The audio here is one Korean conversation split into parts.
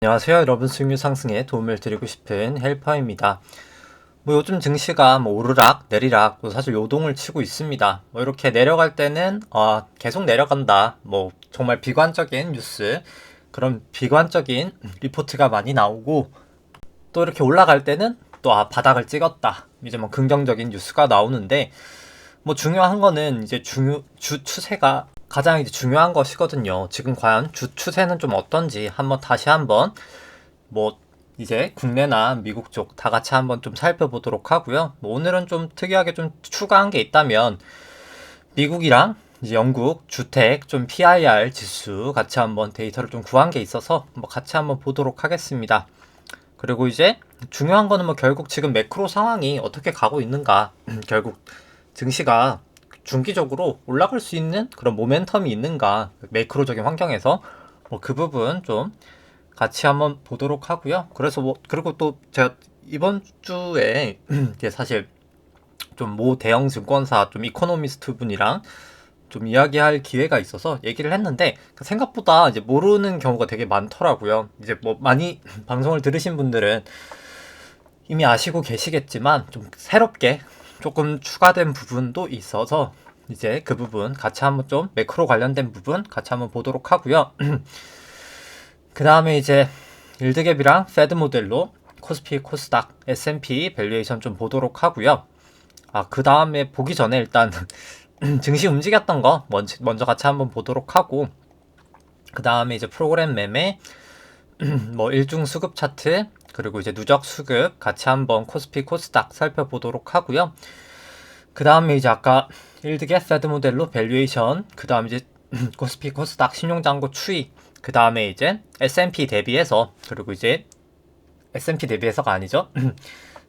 안녕하세요. 여러분, 수익률 상승에 도움을 드리고 싶은 헬퍼입니다. 요즘 증시가 오르락 내리락 사실 요동을 치고 있습니다. 이렇게 내려갈 때는 계속 내려간다. 정말 비관적인 뉴스, 그런 비관적인 리포트가 많이 나오고, 또 이렇게 올라갈 때는 또 바닥을 찍었다. 이제 긍정적인 뉴스가 나오는데, 중요한 거는 이제 주 추세가 가장 이제 중요한 것이거든요. 지금 과연 주 추세는 좀 어떤지 다시 한번 이제 국내나 미국 쪽 다 같이 한번 좀 살펴보도록 하고요. 오늘은 좀 특이하게 좀 추가한 게 있다면 미국이랑 이제 영국 주택 좀 PIR 지수 같이 한번 데이터를 좀 구한 게 있어서 같이 한번 보도록 하겠습니다. 그리고 이제 중요한 거는 결국 지금 매크로 상황이 어떻게 가고 있는가 결국 증시가 중기적으로 올라갈 수 있는 그런 모멘텀이 있는가 매크로적인 환경에서 그 부분 좀 같이 한번 보도록 하고요. 그래서 그리고 또 제가 이번 주에 이제 사실 좀 대형 증권사 좀 이코노미스트 분이랑 좀 이야기할 기회가 있어서 얘기를 했는데 생각보다 이제 모르는 경우가 되게 많더라고요. 이제 많이 방송을 들으신 분들은 이미 아시고 계시겠지만 좀 새롭게 조금 추가된 부분도 있어서 이제 그 부분 같이 한번 좀 매크로 관련된 부분 같이 한번 보도록 하고요. 그 다음에 이제 일드갭이랑 페드 모델로 코스피, 코스닥, S&P 밸류에이션 좀 보도록 하고요. 그 다음에 보기 전에 일단 증시 움직였던 거 먼저 같이 한번 보도록 하고, 그 다음에 이제 프로그램 매매, 일중 수급 차트, 그리고 이제 누적 수급 같이 한번 코스피, 코스닥 살펴보도록 하고요. 그 다음에 이제 아까 일드갭 페드 모델로 밸류에이션, 그 다음 이제 코스피, 코스닥 신용잔고 추이, 그 다음에 이제 S&P 대비해서, 그리고 이제 S&P 대비해서가 아니죠.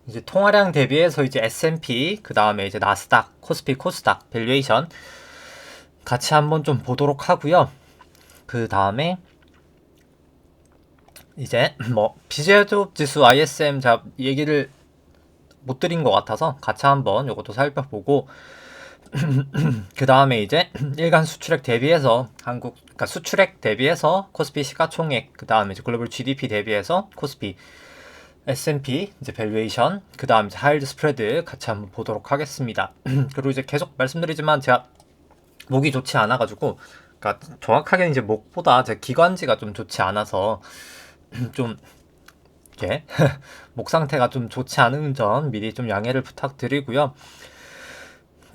이제 통화량 대비해서 이제 S&P, 그 다음에 이제 나스닥, 코스피, 코스닥 밸류에이션 같이 한번 좀 보도록 하고요. 그 다음에 이제 비제조업 지수 ISM 제가 얘기를 못 드린 것 같아서 같이 한번 이것도 살펴보고, 그 다음에 이제 일간 수출액 대비해서 그러니까 수출액 대비해서 코스피 시가총액, 그 다음에 이제 글로벌 GDP 대비해서 코스피, S&P 이제 밸류에이션, 그 다음 이제 하이드 스프레드 같이 한번 보도록 하겠습니다. 그리고 이제 계속 말씀드리지만 제가 목이 좋지 않아가지고, 그러니까 정확하게 이제 목보다 제 기관지가 좀 좋지 않아서 좀 이렇게 목 상태가 좀 좋지 않은 점 미리 좀 양해를 부탁드리고요.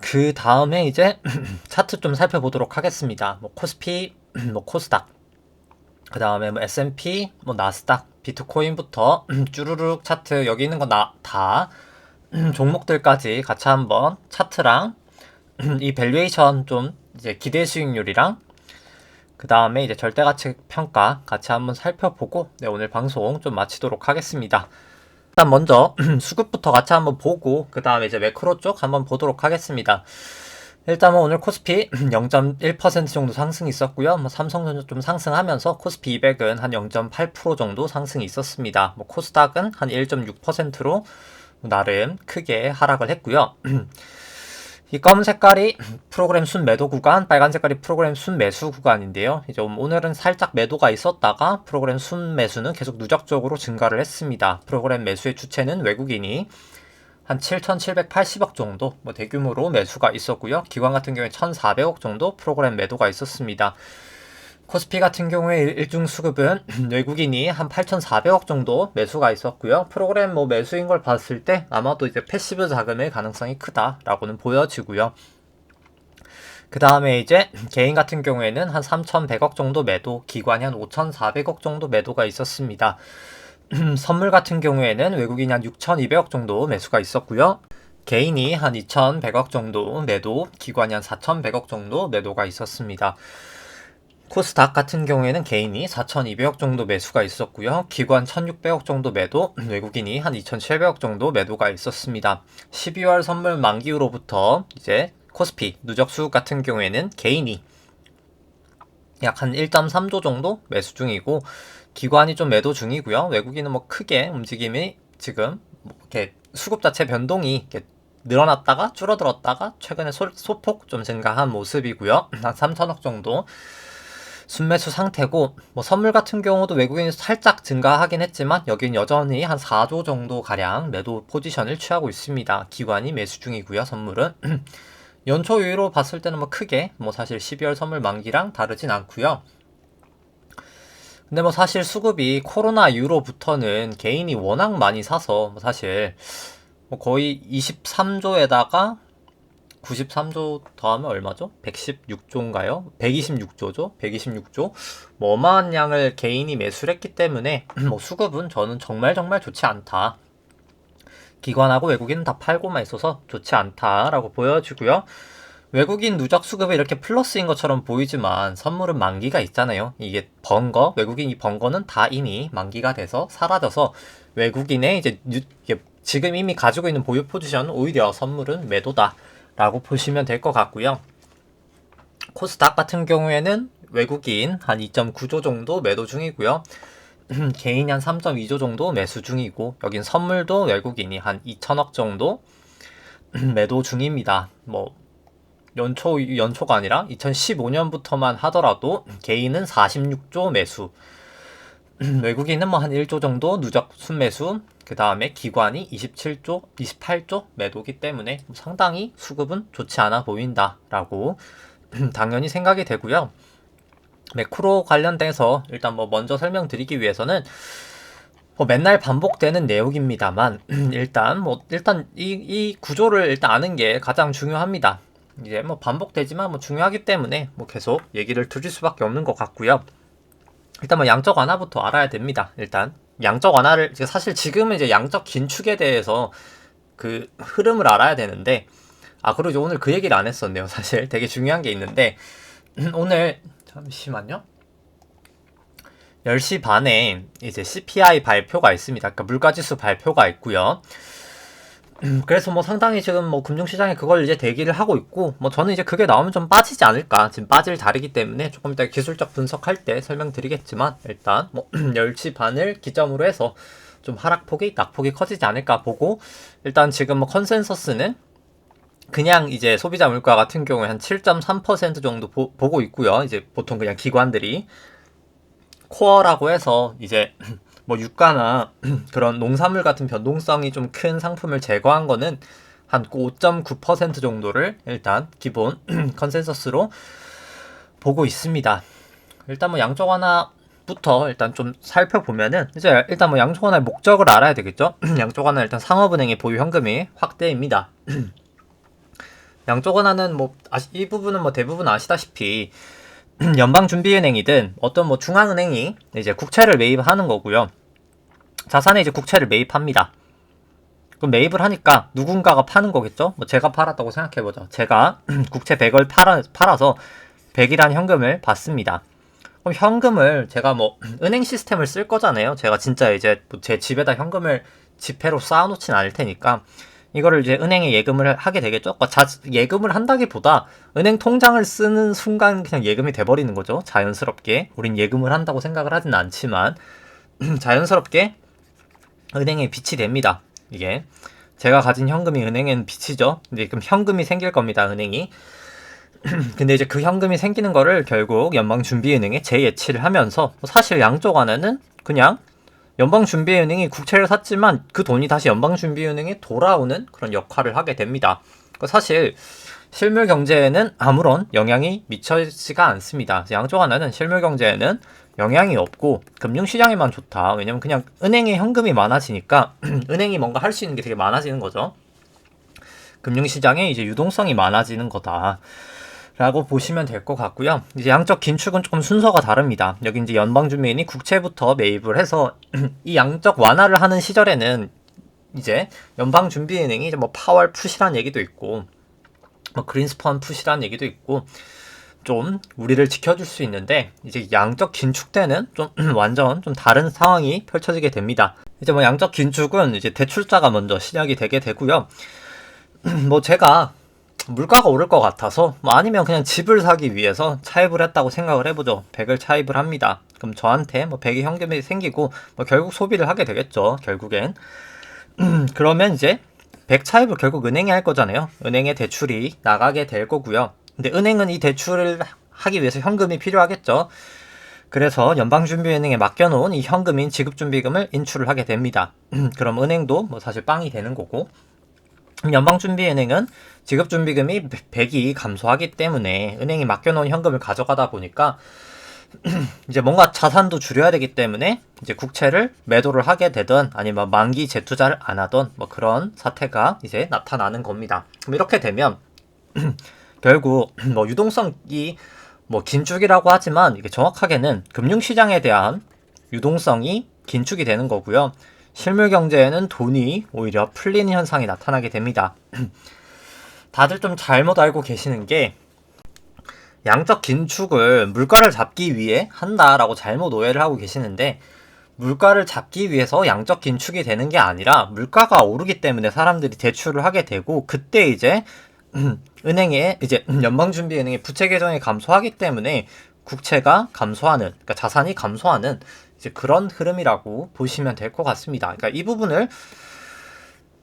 그 다음에 이제 차트 좀 살펴보도록 하겠습니다. 코스피, 코스닥, 그 다음에 S&P, 나스닥, 비트코인부터 쭈루룩 차트 여기 있는 거 다 종목들까지 같이 한번 차트랑 이 밸류에이션 좀 이제 기대 수익률이랑 그 다음에 이제 절대가치 평가 같이 한번 살펴보고 오늘 방송 좀 마치도록 하겠습니다. 일단 먼저 수급부터 같이 한번 보고 그 다음에 이제 매크로 쪽 한번 보도록 하겠습니다. 일단 오늘 코스피 0.1% 정도 상승이 있었고요. 삼성전자 좀 상승하면서 코스피 200은 한 0.8% 정도 상승이 있었습니다. 코스닥은 한 1.6%로 나름 크게 하락을 했고요. 이 검은 색깔이 프로그램 순 매도 구간, 빨간 색깔이 프로그램 순 매수 구간인데요. 이제 오늘은 살짝 매도가 있었다가 프로그램 순 매수는 계속 누적적으로 증가를 했습니다. 프로그램 매수의 주체는 외국인이 한 7,780억 정도 대규모로 매수가 있었고요. 기관 같은 경우에 1,400억 정도 프로그램 매도가 있었습니다. 코스피 같은 경우에 일중 수급은 외국인이 한 8,400억 정도 매수가 있었고요. 프로그램 매수인 걸 봤을 때 아마도 이제 패시브 자금의 가능성이 크다라고는 보여지고요. 그 다음에 이제 개인 같은 경우에는 한 3,100억 정도 매도, 기관이 한 5,400억 정도 매도가 있었습니다. 선물 같은 경우에는 외국인이 한 6,200억 정도 매수가 있었고요. 개인이 한 2,100억 정도 매도, 기관이 한 4,100억 정도 매도가 있었습니다. 코스닥 같은 경우에는 개인이 4,200억 정도 매수가 있었고요. 기관 1,600억 정도 매도, 외국인이 한 2,700억 정도 매도가 있었습니다. 12월 선물 만기로부터 이제 코스피 누적 수급 같은 경우에는 개인이 약 한 1.3조 정도 매수 중이고 기관이 좀 매도 중이고요. 외국인은 크게 움직임이 지금 이렇게 수급 자체 변동이 이렇게 늘어났다가 줄어들었다가 최근에 소폭 좀 증가한 모습이고요. 한 3천억 정도 순매수 상태고, 뭐 선물 같은 경우도 외국인이 살짝 증가하긴 했지만 여긴 여전히 한 4조 정도 가량 매도 포지션을 취하고 있습니다. 기관이 매수 중이고요. 선물은 연초율로 봤을 때는 뭐 크게 뭐 사실 12월 선물 만기랑 다르진 않고요. 근데 뭐 사실 수급이 코로나 이후로부터는 개인이 워낙 많이 사서 뭐 사실 뭐 거의 23조에다가 93조 더하면 얼마죠? 116조인가요? 126조죠? 126조? 뭐 어마한 양을 개인이 매수를 했기 때문에 뭐 수급은 저는 정말 좋지 않다. 기관하고 외국인은 다 팔고만 있어서 좋지 않다라고 보여지고요. 외국인 누적 수급이 이렇게 플러스인 것처럼 보이지만 선물은 만기가 있잖아요. 이게 번거, 외국인이 번 거는 다 이미 만기가 돼서 사라져서 외국인의 이제 지금 이미 가지고 있는 보유 포지션 오히려 선물은 매도다 라고 보시면 될 것 같고요. 코스닥 같은 경우에는 외국인 한 2.9조 정도 매도 중이고요. 개인이 한 3.2조 정도 매수 중이고 여긴 선물도 외국인이 한 2천억 정도 매도 중입니다. 뭐 연초가 아니라 2015년부터만 하더라도 개인은 46조 매수, 외국인은 뭐 한 1조 정도 누적 순매수, 그 다음에 기관이 27조, 28조 매도기 때문에 상당히 수급은 좋지 않아 보인다라고 당연히 생각이 되고요. 매크로 관련돼서 일단 뭐 먼저 설명드리기 위해서는 뭐 맨날 반복되는 내용입니다만 일단 이 구조를 일단 아는 게 가장 중요합니다. 이제 뭐 반복되지만 뭐 중요하기 때문에 뭐 계속 얘기를 드릴 수밖에 없는 것 같고요. 일단 뭐 양적 완화부터 알아야 됩니다. 일단 양적 완화를 사실 지금은 이제 양적 긴축에 대해서 그 흐름을 알아야 되는데 그리고 이제 오늘 그 얘기를 안 했었네요. 사실 되게 중요한 게 있는데 오늘 잠시만요. 10시 반에 이제 CPI 발표가 있습니다. 그러니까 물가지수 발표가 있고요. 그래서 뭐 상당히 지금 뭐 금융시장에 그걸 이제 대기를 하고 있고, 뭐 저는 이제 그게 나오면 좀 빠지지 않을까. 지금 빠질 자리이기 때문에 조금 이따 기술적 분석할 때 설명드리겠지만, 일단 뭐 10시 반을 기점으로 해서 좀 하락폭이, 낙폭이 커지지 않을까 보고, 일단 지금 뭐 컨센서스는 그냥 이제 소비자 물가 같은 경우에 한 7.3% 정도 보고 있고요. 이제 보통 그냥 기관들이 코어라고 해서 이제 뭐 유가나 그런 농산물 같은 변동성이 좀 큰 상품을 제거한 거는 한 5.9% 정도를 일단 기본 컨센서스로 보고 있습니다. 일단 뭐 양적 완화부터 일단 좀 살펴보면은 이제 일단 뭐 양적 완화의 목적을 알아야 되겠죠. 양적 완화 일단 상업은행의 보유 현금이 확대입니다. 양적 완화는 뭐 이 부분은 뭐 대부분 아시다시피 연방준비은행이든 어떤 뭐 중앙은행이 이제 국채를 매입하는 거고요. 자산에 이제 국채를 매입합니다. 그럼 매입을 하니까 누군가가 파는 거겠죠? 뭐 제가 팔았다고 생각해보죠. 제가 국채 100을 팔아서 100이라는 현금을 받습니다. 그럼 현금을 제가 뭐 은행 시스템을 쓸 거잖아요. 제가 진짜 이제 제 집에다 현금을 지폐로 쌓아놓진 않을 테니까 이거를 이제 은행에 예금을 하게 되겠죠. 예금을 한다기보다 은행 통장을 쓰는 순간 그냥 예금이 돼버리는 거죠. 자연스럽게. 우린 예금을 한다고 생각을 하진 않지만 자연스럽게 은행에 빚이 됩니다. 이게 제가 가진 현금이 은행엔 빚이죠. 근데 그럼 현금이 생길 겁니다. 은행이. 근데 이제 그 현금이 생기는 거를 결국 연방준비은행에 재예치를 하면서 사실 양쪽 안에는 그냥 연방준비은행이 국채를 샀지만 그 돈이 다시 연방준비은행에 돌아오는 그런 역할을 하게 됩니다. 사실 실물 경제에는 아무런 영향이 미치지가 않습니다. 양쪽 하나는 실물 경제에는 영향이 없고 금융시장에만 좋다. 왜냐면 그냥 은행에 현금이 많아지니까 은행이 뭔가 할 수 있는 게 되게 많아지는 거죠. 금융시장에 이제 유동성이 많아지는 거다. 라고 보시면 될 것 같고요. 이제 양적 긴축은 조금 순서가 다릅니다. 여기 이제 연방준비인이 국채부터 매입을 해서 이 양적 완화를 하는 시절에는 이제 연방준비은행이 이제 뭐 파월 푸시란 얘기도 있고 뭐 그린스펀 푸시란 얘기도 있고 좀 우리를 지켜줄 수 있는데 이제 양적 긴축 때는 좀 완전 좀 다른 상황이 펼쳐지게 됩니다. 이제 뭐 양적 긴축은 이제 대출자가 먼저 시작이 되게 되고요. 뭐 제가 물가가 오를 것 같아서 뭐 아니면 그냥 집을 사기 위해서 차입을 했다고 생각을 해보죠. 100을 차입을 합니다. 그럼 저한테 뭐 100의 현금이 생기고 뭐 결국 소비를 하게 되겠죠. 결국엔 그러면 이제 100 차입을 결국 은행에 할 거잖아요. 은행에 대출이 나가게 될 거고요. 근데 은행은 이 대출을 하기 위해서 현금이 필요하겠죠. 그래서 연방준비은행에 맡겨놓은 이 현금인 지급준비금을 인출을 하게 됩니다. 그럼 은행도 뭐 사실 빵이 되는 거고, 연방준비은행은 지급준비금이 100이 감소하기 때문에 은행이 맡겨놓은 현금을 가져가다 보니까 이제 뭔가 자산도 줄여야 되기 때문에 이제 국채를 매도를 하게 되든 아니면 만기 재투자를 안 하던 뭐 그런 사태가 이제 나타나는 겁니다. 그럼 이렇게 되면 결국 뭐 유동성이 뭐 긴축이라고 하지만 이게 정확하게는 금융시장에 대한 유동성이 긴축이 되는 거고요. 실물 경제에는 돈이 오히려 풀리는 현상이 나타나게 됩니다. 다들 좀 잘못 알고 계시는 게 양적 긴축을 물가를 잡기 위해 한다라고 잘못 오해를 하고 계시는데, 물가를 잡기 위해서 양적 긴축이 되는 게 아니라 물가가 오르기 때문에 사람들이 대출을 하게 되고, 그때 이제 은행에 이제 연방준비은행의 부채 계정이 감소하기 때문에 국채가 감소하는, 그러니까 자산이 감소하는 이제 그런 흐름이라고 보시면 될 것 같습니다. 그러니까 이 부분을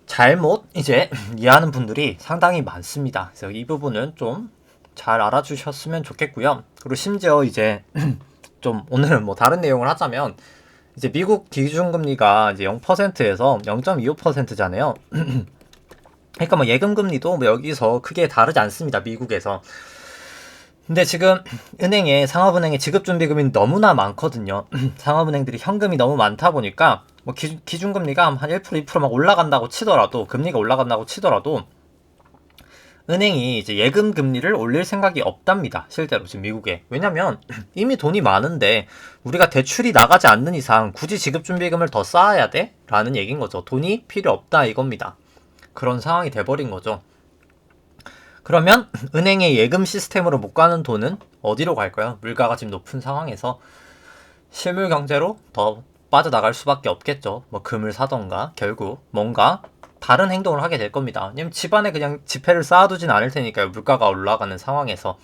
잘못 이제 이해하는 분들이 상당히 많습니다. 그래서 이 부분은 좀 잘 알아주셨으면 좋겠고요. 그리고 심지어 이제 좀 오늘은 뭐 다른 내용을 하자면, 이제 미국 기준금리가 이제 0%에서 0.25%잖아요. 그러니까 뭐 예금금리도 뭐 여기서 크게 다르지 않습니다. 미국에서. 근데 지금 상업은행에 지급준비금이 너무나 많거든요. 상업은행들이 현금이 너무 많다 보니까 뭐 기준금리가 한 1%, 2% 막 올라간다고 치더라도, 금리가 올라간다고 치더라도 은행이 이제 예금 금리를 올릴 생각이 없답니다. 실제로 지금 미국에. 왜냐면 이미 돈이 많은데 우리가 대출이 나가지 않는 이상 굳이 지급준비금을 더 쌓아야 돼? 라는 얘기인 거죠. 돈이 필요 없다 이겁니다. 그런 상황이 돼버린 거죠. 그러면 은행의 예금 시스템으로 못 가는 돈은 어디로 갈까요? 물가가 지금 높은 상황에서 실물 경제로 더 빠져나갈 수밖에 없겠죠. 뭐 금을 사던가 결국 뭔가 다른 행동을 하게 될 겁니다. 왜냐면 집안에 그냥 지폐를 쌓아두진 않을 테니까요. 물가가 올라가는 상황에서.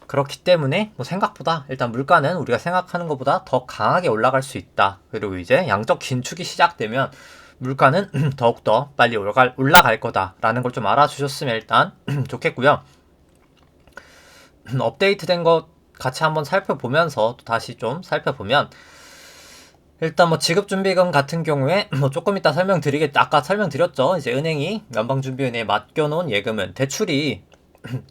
그렇기 때문에 뭐 생각보다 일단 물가는 우리가 생각하는 것보다 더 강하게 올라갈 수 있다. 그리고 이제 양적 긴축이 시작되면 물가는 더욱더 빨리 올라갈 거다라는 걸 좀 알아주셨으면 일단 좋겠고요. 업데이트된 것 같이 한번 살펴보면서 또 다시 좀 살펴보면, 일단 뭐 지급준비금 같은 경우에 뭐 조금 이따 아까 설명드렸죠. 이제 은행이 연방준비은행에 맡겨놓은 예금은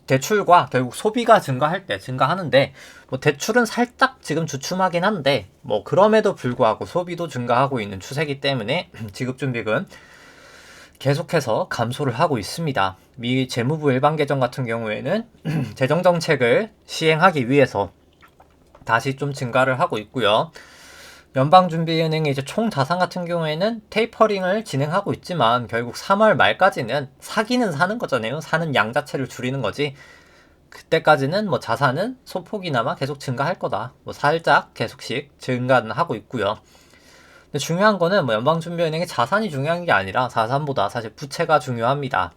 대출과 결국 소비가 증가하는데, 뭐 대출은 살짝 지금 주춤하긴 한데 뭐 그럼에도 불구하고 소비도 증가하고 있는 추세이기 때문에 지급준비금 계속해서 감소를 하고 있습니다. 미 재무부 일반 계정 같은 경우에는 재정정책을 시행하기 위해서 다시 좀 증가를 하고 있고요. 연방준비은행의 이제 총 자산 같은 경우에는 테이퍼링을 진행하고 있지만 결국 3월 말까지는 사기는 사는 거잖아요. 사는 양 자체를 줄이는 거지. 그때까지는 뭐 자산은 소폭이나마 계속 증가할 거다. 뭐 살짝 계속씩 증가는 하고 있고요. 근데 중요한 거는 뭐 연방준비은행의 자산이 중요한 게 아니라 자산보다 사실 부채가 중요합니다.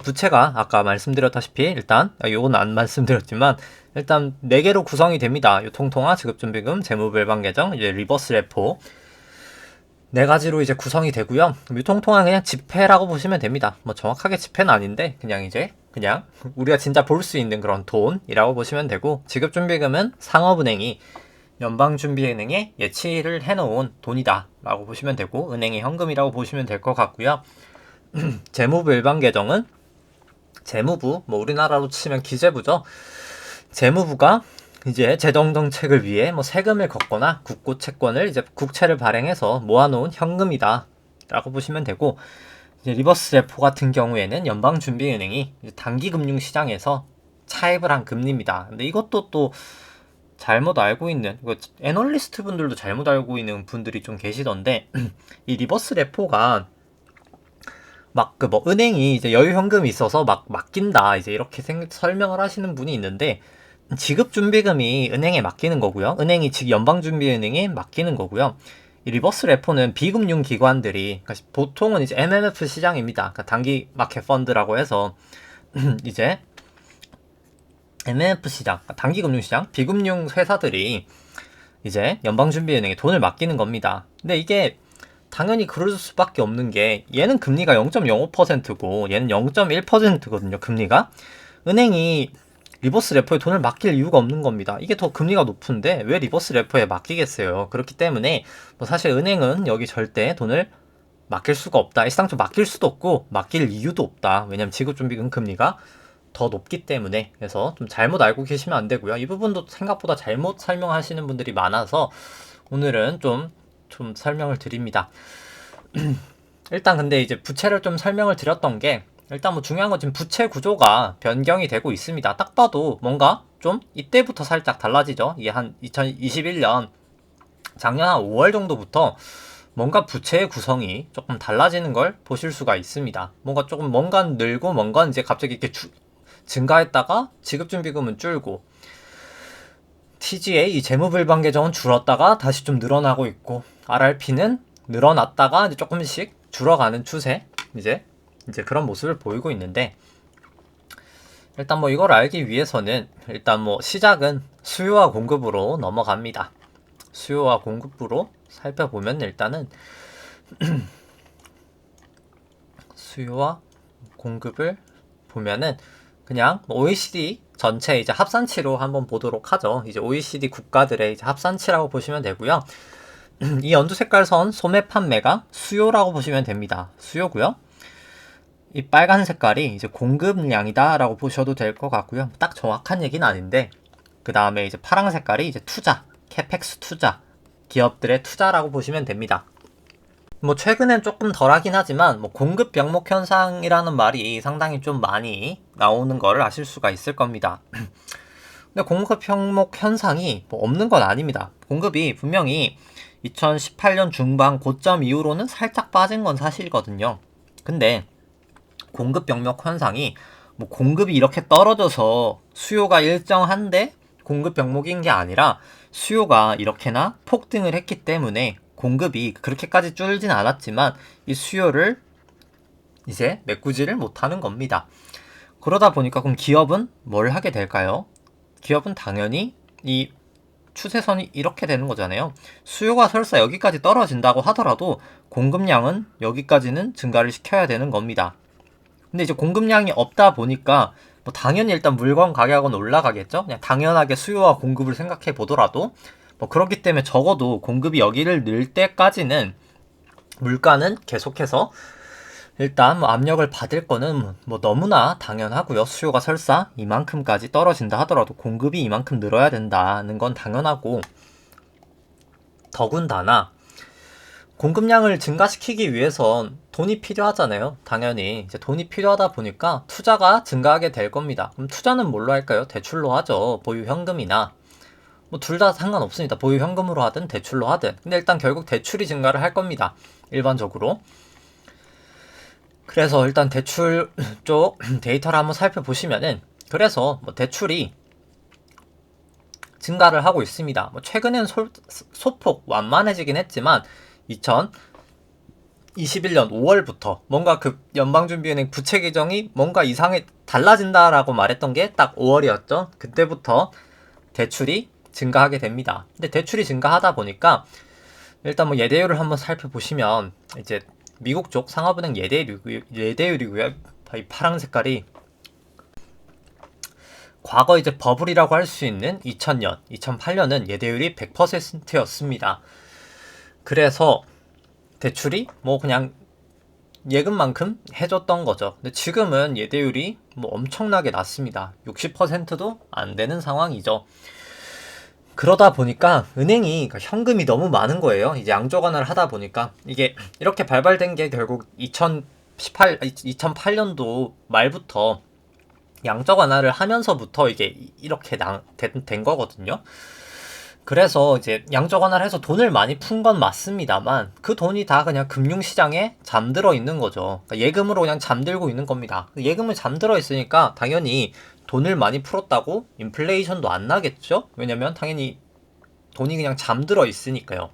부채가 아까 말씀드렸다시피 일단 요건 안 말씀드렸지만 일단 4개로 구성이 됩니다. 요 통통화, 지급준비금, 재무부 일반 계정, 이제 리버스 레포 4가지로 이제 구성이 되고요. 유통통화 그냥 지폐라고 보시면 됩니다. 뭐 정확하게 지폐는 아닌데 그냥 우리가 진짜 볼 수 있는 그런 돈이라고 보시면 되고, 지급준비금은 상업은행이 연방준비은행에 예치를 해놓은 돈이다 라고 보시면 되고, 은행의 현금이라고 보시면 될 것 같고요. 재무부 일반 계정은 재무부, 뭐 우리나라로 치면 기재부죠. 재무부가 이제 재정정책을 위해 뭐 세금을 걷거나 국고 채권을 이제 국채를 발행해서 모아놓은 현금이다 라고 보시면 되고, 이제 리버스 레포 같은 경우에는 연방준비은행이 단기금융시장에서 차입을 한 금리입니다. 근데 이것도 또 잘못 알고 있는, 애널리스트 분들도 잘못 알고 있는 분들이 좀 계시던데, 이 리버스 레포가 은행이 이제 여유 현금이 있어서 맡긴다 이제 이렇게 설명을 하시는 분이 있는데, 지급준비금이 은행에 맡기는 거고요. 은행이 즉 연방준비은행에 맡기는 거고요. 이 리버스 레포는 비금융 기관들이, 그러니까 보통은 이제 MMF 시장입니다. 그러니까 단기 마켓 펀드라고 해서 이제 MMF 시장, 단기 금융 시장, 비금융 회사들이 이제 연방준비은행에 돈을 맡기는 겁니다. 근데 이게 당연히 그럴 수밖에 없는 게, 얘는 금리가 0.05%고 얘는 0.1%거든요. 금리가. 은행이 리버스 레포에 돈을 맡길 이유가 없는 겁니다. 이게 더 금리가 높은데 왜 리버스 레포에 맡기겠어요. 그렇기 때문에 뭐 사실 은행은 여기 절대 돈을 맡길 수가 없다. 일상적으로 맡길 수도 없고 맡길 이유도 없다. 왜냐면 지급준비금 금리가 더 높기 때문에. 그래서 좀 잘못 알고 계시면 안 되고요. 이 부분도 생각보다 잘못 설명하시는 분들이 많아서 오늘은 좀 설명을 드립니다. 일단 근데 이제 부채를 좀 설명을 드렸던 게, 일단 뭐 중요한 건 지금 부채 구조가 변경이 되고 있습니다. 딱 봐도 뭔가 좀 이때부터 살짝 달라지죠. 이게 한 2021년 작년 한 5월 정도부터 뭔가 부채의 구성이 조금 달라지는 걸 보실 수가 있습니다. 뭔가 조금 뭔가 늘고 뭔가 이제 갑자기 이렇게 증가했다가 지급준비금은 줄고, TGA 이 재무불방 계정은 줄었다가 다시 좀 늘어나고 있고, RRP는 늘어났다가 이제 조금씩 줄어가는 추세, 이제 그런 모습을 보이고 있는데, 일단 뭐 이걸 알기 위해서는 일단 뭐 시작은 수요와 공급으로 넘어갑니다. 수요와 공급으로 살펴보면 일단은 수요와 공급을 보면은 그냥 OECD 전체 이제 합산치로 한번 보도록 하죠. 이제 OECD 국가들의 이제 합산치라고 보시면 되고요. 이 연두 색깔 선 소매 판매가 수요라고 보시면 됩니다. 수요고요. 이 빨간 색깔이 이제 공급량이다 라고 보셔도 될 것 같고요. 딱 정확한 얘기는 아닌데, 그 다음에 이제 파란 색깔이 이제 투자, 캐펙스 투자, 기업들의 투자라고 보시면 됩니다. 뭐 최근엔 조금 덜하긴 하지만 뭐 공급 병목 현상이라는 말이 상당히 좀 많이 나오는 거를 아실 수가 있을 겁니다. 근데 공급 병목 현상이 뭐 없는 건 아닙니다. 공급이 분명히 2018년 중반 고점 이후로는 살짝 빠진 건 사실이거든요. 근데 공급 병목 현상이 뭐 공급이 이렇게 떨어져서 수요가 일정한데 공급 병목인 게 아니라, 수요가 이렇게나 폭등을 했기 때문에 공급이 그렇게까지 줄진 않았지만 이 수요를 이제 메꾸지를 못하는 겁니다. 그러다 보니까 그럼 기업은 뭘 하게 될까요? 기업은 당연히 이 추세선이 이렇게 되는 거잖아요. 수요가 설사 여기까지 떨어진다고 하더라도 공급량은 여기까지는 증가를 시켜야 되는 겁니다. 근데 이제 공급량이 없다 보니까 뭐 당연히 일단 물건 가격은 올라가겠죠. 그냥 당연하게 수요와 공급을 생각해 보더라도 뭐 그렇기 때문에 적어도 공급이 여기를 늘 때까지는 물가는 계속해서 일단 뭐 압력을 받을 거는 뭐 너무나 당연하고요. 수요가 설사 이만큼까지 떨어진다 하더라도 공급이 이만큼 늘어야 된다는 건 당연하고, 더군다나 공급량을 증가시키기 위해선 돈이 필요하잖아요. 당연히 이제 돈이 필요하다 보니까 투자가 증가하게 될 겁니다. 그럼 투자는 뭘로 할까요? 대출로 하죠. 보유 현금이나 뭐 둘 다 상관없습니다. 보유 현금으로 하든 대출로 하든. 근데 일단 결국 대출이 증가를 할 겁니다. 일반적으로. 그래서 일단 대출 쪽 데이터를 한번 살펴보시면은, 그래서 뭐 대출이 증가를 하고 있습니다. 뭐 최근엔 소폭 완만해지긴 했지만 2021년 5월부터 뭔가 그 연방준비은행 부채 규정이 뭔가 이상하게 달라진다라고 말했던 게 딱 5월이었죠. 그때부터 대출이 증가하게 됩니다. 근데 대출이 증가하다 보니까 일단 뭐 예대율을 한번 살펴보시면 이제 미국 쪽 상업은행 예대율이고요. 이 파란 색깔이 과거 이제 버블이라고 할 수 있는 2000년, 2008년은 예대율이 100%였습니다. 그래서 대출이 뭐 그냥 예금만큼 해줬던 거죠. 근데 지금은 예대율이 뭐 엄청나게 낮습니다. 60%도 안 되는 상황이죠. 그러다 보니까 은행이 현금이 너무 많은 거예요. 이제 양적 완화를 하다 보니까 이게 이렇게 발발된 게 결국 2008년도 말부터 양적 완화를 하면서부터 이게 이렇게 된 거거든요. 그래서 이제 양적 완화를 해서 돈을 많이 푼 건 맞습니다만 그 돈이 다 그냥 금융시장에 잠들어 있는 거죠. 그러니까 예금으로 그냥 잠들고 있는 겁니다. 예금을 잠들어 있으니까 당연히 돈을 많이 풀었다고 인플레이션도 안 나겠죠? 왜냐면 당연히 돈이 그냥 잠들어 있으니까요.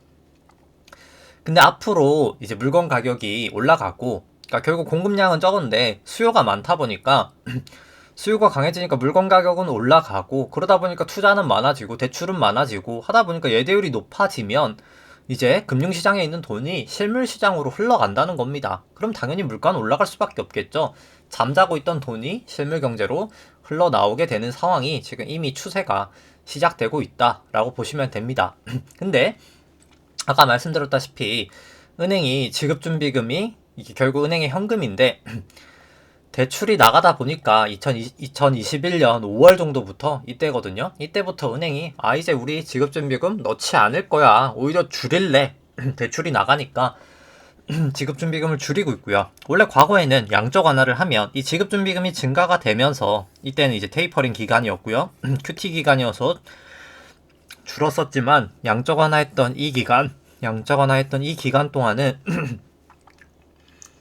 근데 앞으로 이제 물건 가격이 올라가고, 그러니까 결국 공급량은 적은데 수요가 많다 보니까 수요가 강해지니까 물건 가격은 올라가고, 그러다 보니까 투자는 많아지고 대출은 많아지고 하다 보니까 예대율이 높아지면 이제 금융시장에 있는 돈이 실물시장으로 흘러간다는 겁니다. 그럼 당연히 물가는 올라갈 수밖에 없겠죠. 잠자고 있던 돈이 실물경제로 흘러나오게 되는 상황이 지금 이미 추세가 시작되고 있다라고 보시면 됩니다. 근데 아까 말씀드렸다시피 은행이 지급준비금이 이게 결국 은행의 현금인데 대출이 나가다 보니까 2021년 5월 정도부터 이때거든요. 이때부터 은행이 이제 우리 지급준비금 넣지 않을 거야. 오히려 줄일래. 대출이 나가니까 지급준비금을 줄이고 있고요. 원래 과거에는 양적 완화를 하면 이 지급준비금이 증가가 되면서 이때는 이제 테이퍼링 기간이었고요. QT 기간이어서 줄었었지만 양적 완화했던 이 기간 동안은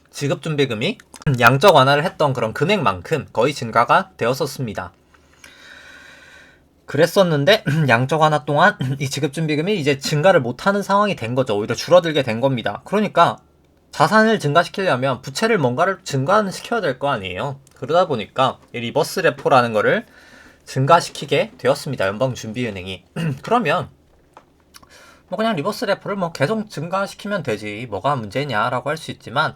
지급준비금이 양적 완화를 했던 그런 금액만큼 거의 증가가 되었었습니다. 그랬었는데 양적 완화 동안 이 지급준비금이 이제 증가를 못하는 상황이 된 거죠. 오히려 줄어들게 된 겁니다. 그러니까 자산을 증가시키려면 부채를 뭔가를 증가시켜야 될 거 아니에요. 그러다 보니까 이 리버스 레포라는 거를 증가시키게 되었습니다. 연방준비은행이. 그러면 뭐 그냥 리버스 레포를 뭐 계속 증가시키면 되지 뭐가 문제냐라고 할 수 있지만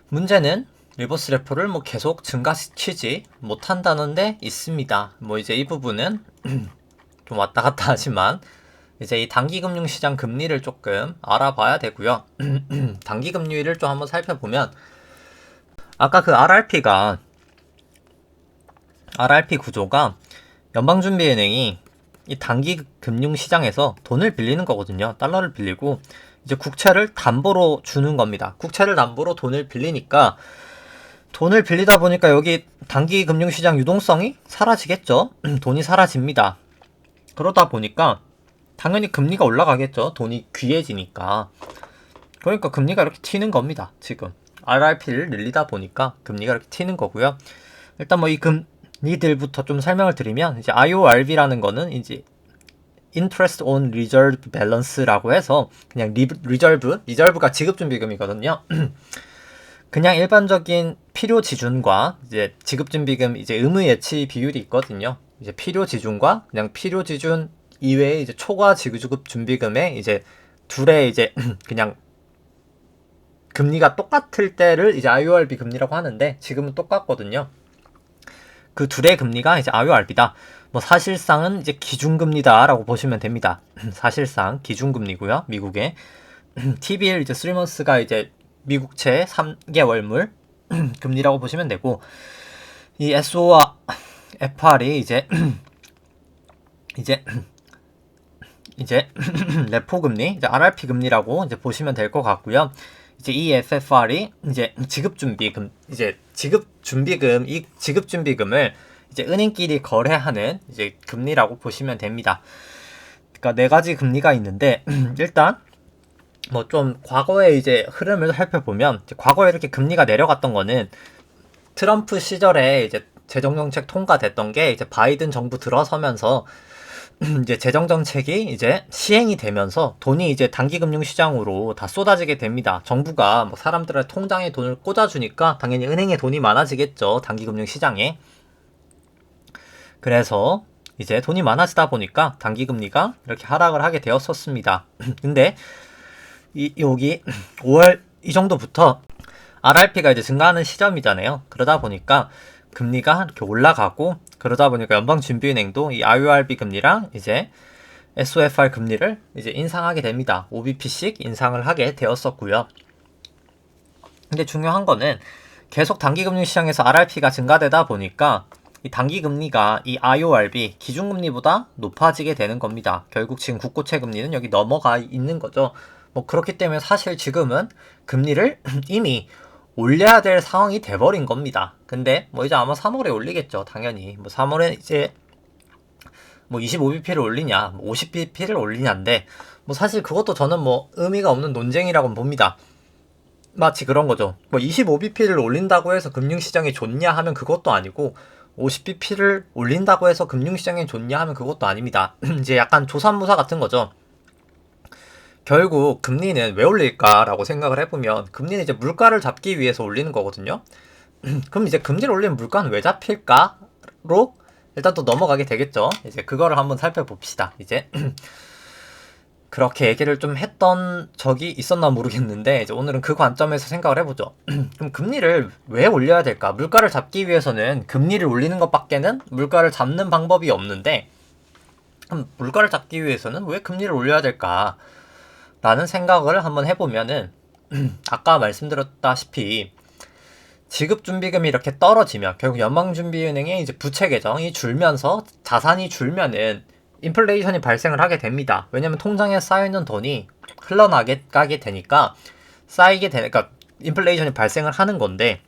문제는 리버스 레포를 뭐 계속 증가시키지 못한다는 데 있습니다. 뭐 이제 이 부분은 좀 왔다 갔다 하지만 이제 이 단기금융시장 금리를 조금 알아봐야 되고요. 단기금리를 좀 한번 살펴보면 아까 그 RRP 구조가 연방준비은행이 이 단기금융시장에서 돈을 빌리는 거거든요. 달러를 빌리고 이제 국채를 담보로 주는 겁니다. 국채를 담보로 돈을 빌리니까 돈을 빌리다 보니까 여기 단기금융시장 유동성이 사라지겠죠. 돈이 사라집니다. 그러다 보니까 당연히 금리가 올라가겠죠. 돈이 귀해지니까. 그러니까 금리가 이렇게 튀는 겁니다. 지금 RRP를 늘리다 보니까 금리가 이렇게 튀는 거고요. 일단 뭐 이 금리들부터 좀 설명을 드리면 이제 IORB라는 거는 이제 Interest on Reserve Balance라고 해서 그냥 리저브가 지급준비금이거든요. 그냥 일반적인 필요 지준과 이제 지급준비금 이제 의무 예치 비율이 있거든요. 이제 필요 지준과 그냥 필요 지준 이외에 이제 초과 지급준비금의 이제 둘의 이제 그냥 금리가 똑같을 때를 이제 IORB 금리라고 하는데 지금은 똑같거든요. 그 둘의 금리가 이제 IORB다. 뭐 사실상은 이제 기준금리다라고 보시면 됩니다. 사실상 기준금리고요. 미국의 T-bill 이제 3months가 이제 미국채 3개월물 금리라고 보시면 되고 이 SO와 FR이 이제 레포 금리, 이제 RRP 금리라고 이제 보시면 될 것 같고요. 이제 이 FFR이 이제 지급준비금, 이제 이 지급준비금을 이제 은행끼리 거래하는 이제 금리라고 보시면 됩니다. 그러니까 네 가지 금리가 있는데 일단 뭐 좀 과거의 이제 흐름을 살펴보면 이제 과거에 이렇게 금리가 내려갔던 거는 트럼프 시절에 이제 재정정책 통과됐던 게 이제 바이든 정부 들어서면서 이제 재정정책이 이제 시행이 되면서 돈이 이제 단기금융시장으로 다 쏟아지게 됩니다. 정부가 뭐 사람들의 통장에 돈을 꽂아주니까 당연히 은행에 돈이 많아지겠죠. 단기금융시장에. 그래서 이제 돈이 많아지다 보니까 단기금리가 이렇게 하락을 하게 되었었습니다. 근데 여기 5월 이 정도부터 RRP가 이제 증가하는 시점이잖아요. 그러다 보니까 금리가 이렇게 올라가고 그러다 보니까 연방준비은행도 이 IORB 금리랑 이제 SOFR 금리를 이제 인상하게 됩니다. 5bp씩 인상을 하게 되었었고요. 근데 중요한 거는 계속 단기금융 시장에서 RRP가 증가되다 보니까 이 단기금리가 이 IORB 기준금리보다 높아지게 되는 겁니다. 결국 지금 국고채 금리는 여기 넘어가 있는 거죠. 뭐 그렇기 때문에 사실 지금은 금리를 이미 올려야 될 상황이 돼버린 겁니다. 근데 뭐 이제 아마 3월에 올리겠죠. 당연히 뭐 3월에 이제 뭐 25bp를 올리냐 뭐 50bp를 올리냐인데 뭐 사실 그것도 저는 뭐 의미가 없는 논쟁이라고 봅니다. 마치 그런 거죠. 뭐 25bp를 올린다고 해서 금융시장이 좋냐 하면 그것도 아니고 50bp를 올린다고 해서 금융시장이 좋냐 하면 그것도 아닙니다. 이제 약간 조삼모사 같은 거죠. 결국 금리는 왜 올릴까라고 생각을 해보면 금리는 이제 물가를 잡기 위해서 올리는 거거든요. 그럼 이제 금리를 올리면 물가는 왜 잡힐까로 일단 또 넘어가게 되겠죠. 이제 그거를 한번 살펴봅시다. 이제 그렇게 얘기를 좀 했던 적이 있었나 모르겠는데 이제 오늘은 그 관점에서 생각을 해보죠. 그럼 금리를 왜 올려야 될까? 물가를 잡기 위해서는 금리를 올리는 것밖에는 물가를 잡는 방법이 없는데 그럼 물가를 잡기 위해서는 왜 금리를 올려야 될까? 라는 생각을 한번 해보면은 아까 말씀드렸다시피 지급준비금이 이렇게 떨어지면 결국 연방준비은행의 이제 부채 계정이 줄면서 자산이 줄면은 인플레이션이 발생을 하게 됩니다. 왜냐면 통장에 쌓여있는 돈이 흘러나게 가게 되니까 쌓이게 되니까 인플레이션이 발생을 하는 건데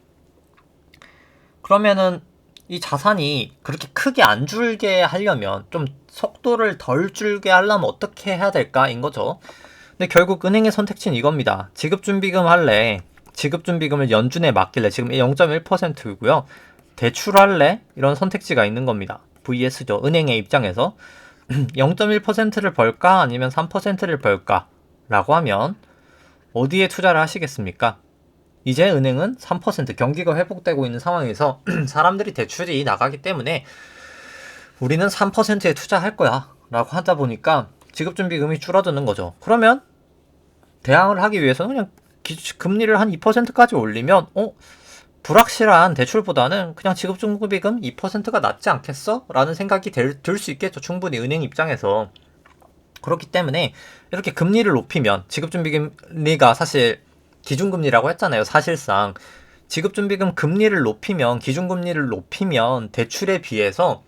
그러면은 이 자산이 그렇게 크게 안 줄게 하려면 좀 속도를 덜 줄게 하려면 어떻게 해야 될까인 거죠. 근데 결국 은행의 선택지는 이겁니다. 지급준비금 할래? 지급준비금을 연준에 맡길래 지금 0.1%이고요. 대출할래? 이런 선택지가 있는 겁니다. VS죠. 은행의 입장에서 0.1%를 벌까? 아니면 3%를 벌까? 라고 하면 어디에 투자를 하시겠습니까? 이제 은행은 3% 경기가 회복되고 있는 상황에서 사람들이 대출이 나가기 때문에 우리는 3%에 투자할 거야 라고 하다 보니까 지급준비금이 줄어드는 거죠. 그러면 대항을 하기 위해서는 그냥 금리를 한 2%까지 올리면 불확실한 대출보다는 그냥 지급준비금 2%가 낫지 않겠어? 라는 생각이 들 수 있겠죠. 충분히 은행 입장에서. 그렇기 때문에 이렇게 금리를 높이면 지급준비금리가 사실 기준금리라고 했잖아요. 사실상 지급준비금 금리를 높이면 기준금리를 높이면 대출에 비해서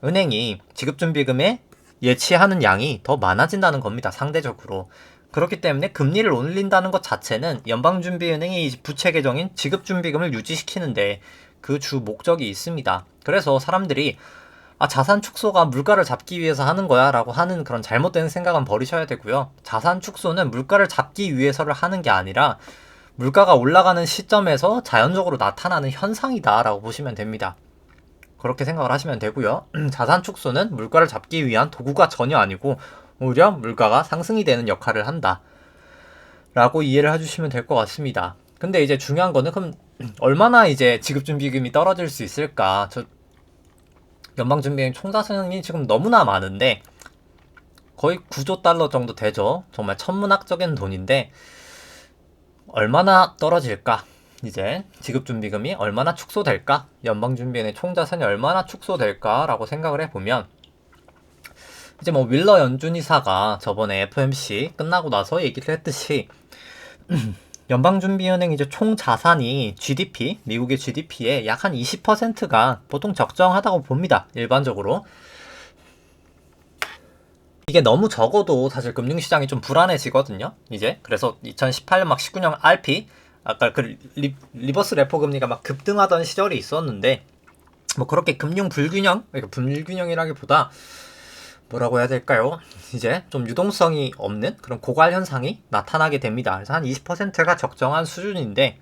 은행이 지급준비금에 예치하는 양이 더 많아진다는 겁니다. 상대적으로. 그렇기 때문에 금리를 올린다는 것 자체는 연방준비은행이 부채 계정인 지급준비금을 유지시키는데 그 주 목적이 있습니다. 그래서 사람들이 자산 축소가 물가를 잡기 위해서 하는 거야 라고 하는 그런 잘못된 생각은 버리셔야 되고요. 자산 축소는 물가를 잡기 위해서를 하는 게 아니라 물가가 올라가는 시점에서 자연적으로 나타나는 현상이다 라고 보시면 됩니다. 그렇게 생각을 하시면 되고요. 자산 축소는 물가를 잡기 위한 도구가 전혀 아니고 오히려 물가가 상승이 되는 역할을 한다 라고 이해를 해주시면 될 것 같습니다. 근데 이제 중요한 거는 그럼 얼마나 이제 지급준비금이 떨어질 수 있을까? 연방준비은행 총자산이 지금 너무나 많은데 거의 9조 달러 정도 되죠. 정말 천문학적인 돈인데 얼마나 떨어질까? 이제 지급준비금이 얼마나 축소될까? 연방준비은행 총자산이 얼마나 축소될까? 라고 생각을 해보면 이제 뭐 윌러 연준이사가 저번에 FOMC 끝나고 나서 얘기를 했듯이 연방준비은행 이제 총 자산이 GDP, 미국의 GDP의 약 한 20%가 보통 적정하다고 봅니다. 일반적으로. 이게 너무 적어도 사실 금융시장이 좀 불안해지거든요. 이제 그래서 2018년 막 19년 RP 아까 그 리버스 레포 금리가 막 급등하던 시절이 있었는데 뭐 그렇게 금융 불균형, 그러니까 불균형이라기보다 뭐라고 해야 될까요? 이제 좀 유동성이 없는 그런 고갈 현상이 나타나게 됩니다. 그래서 한 20%가 적정한 수준인데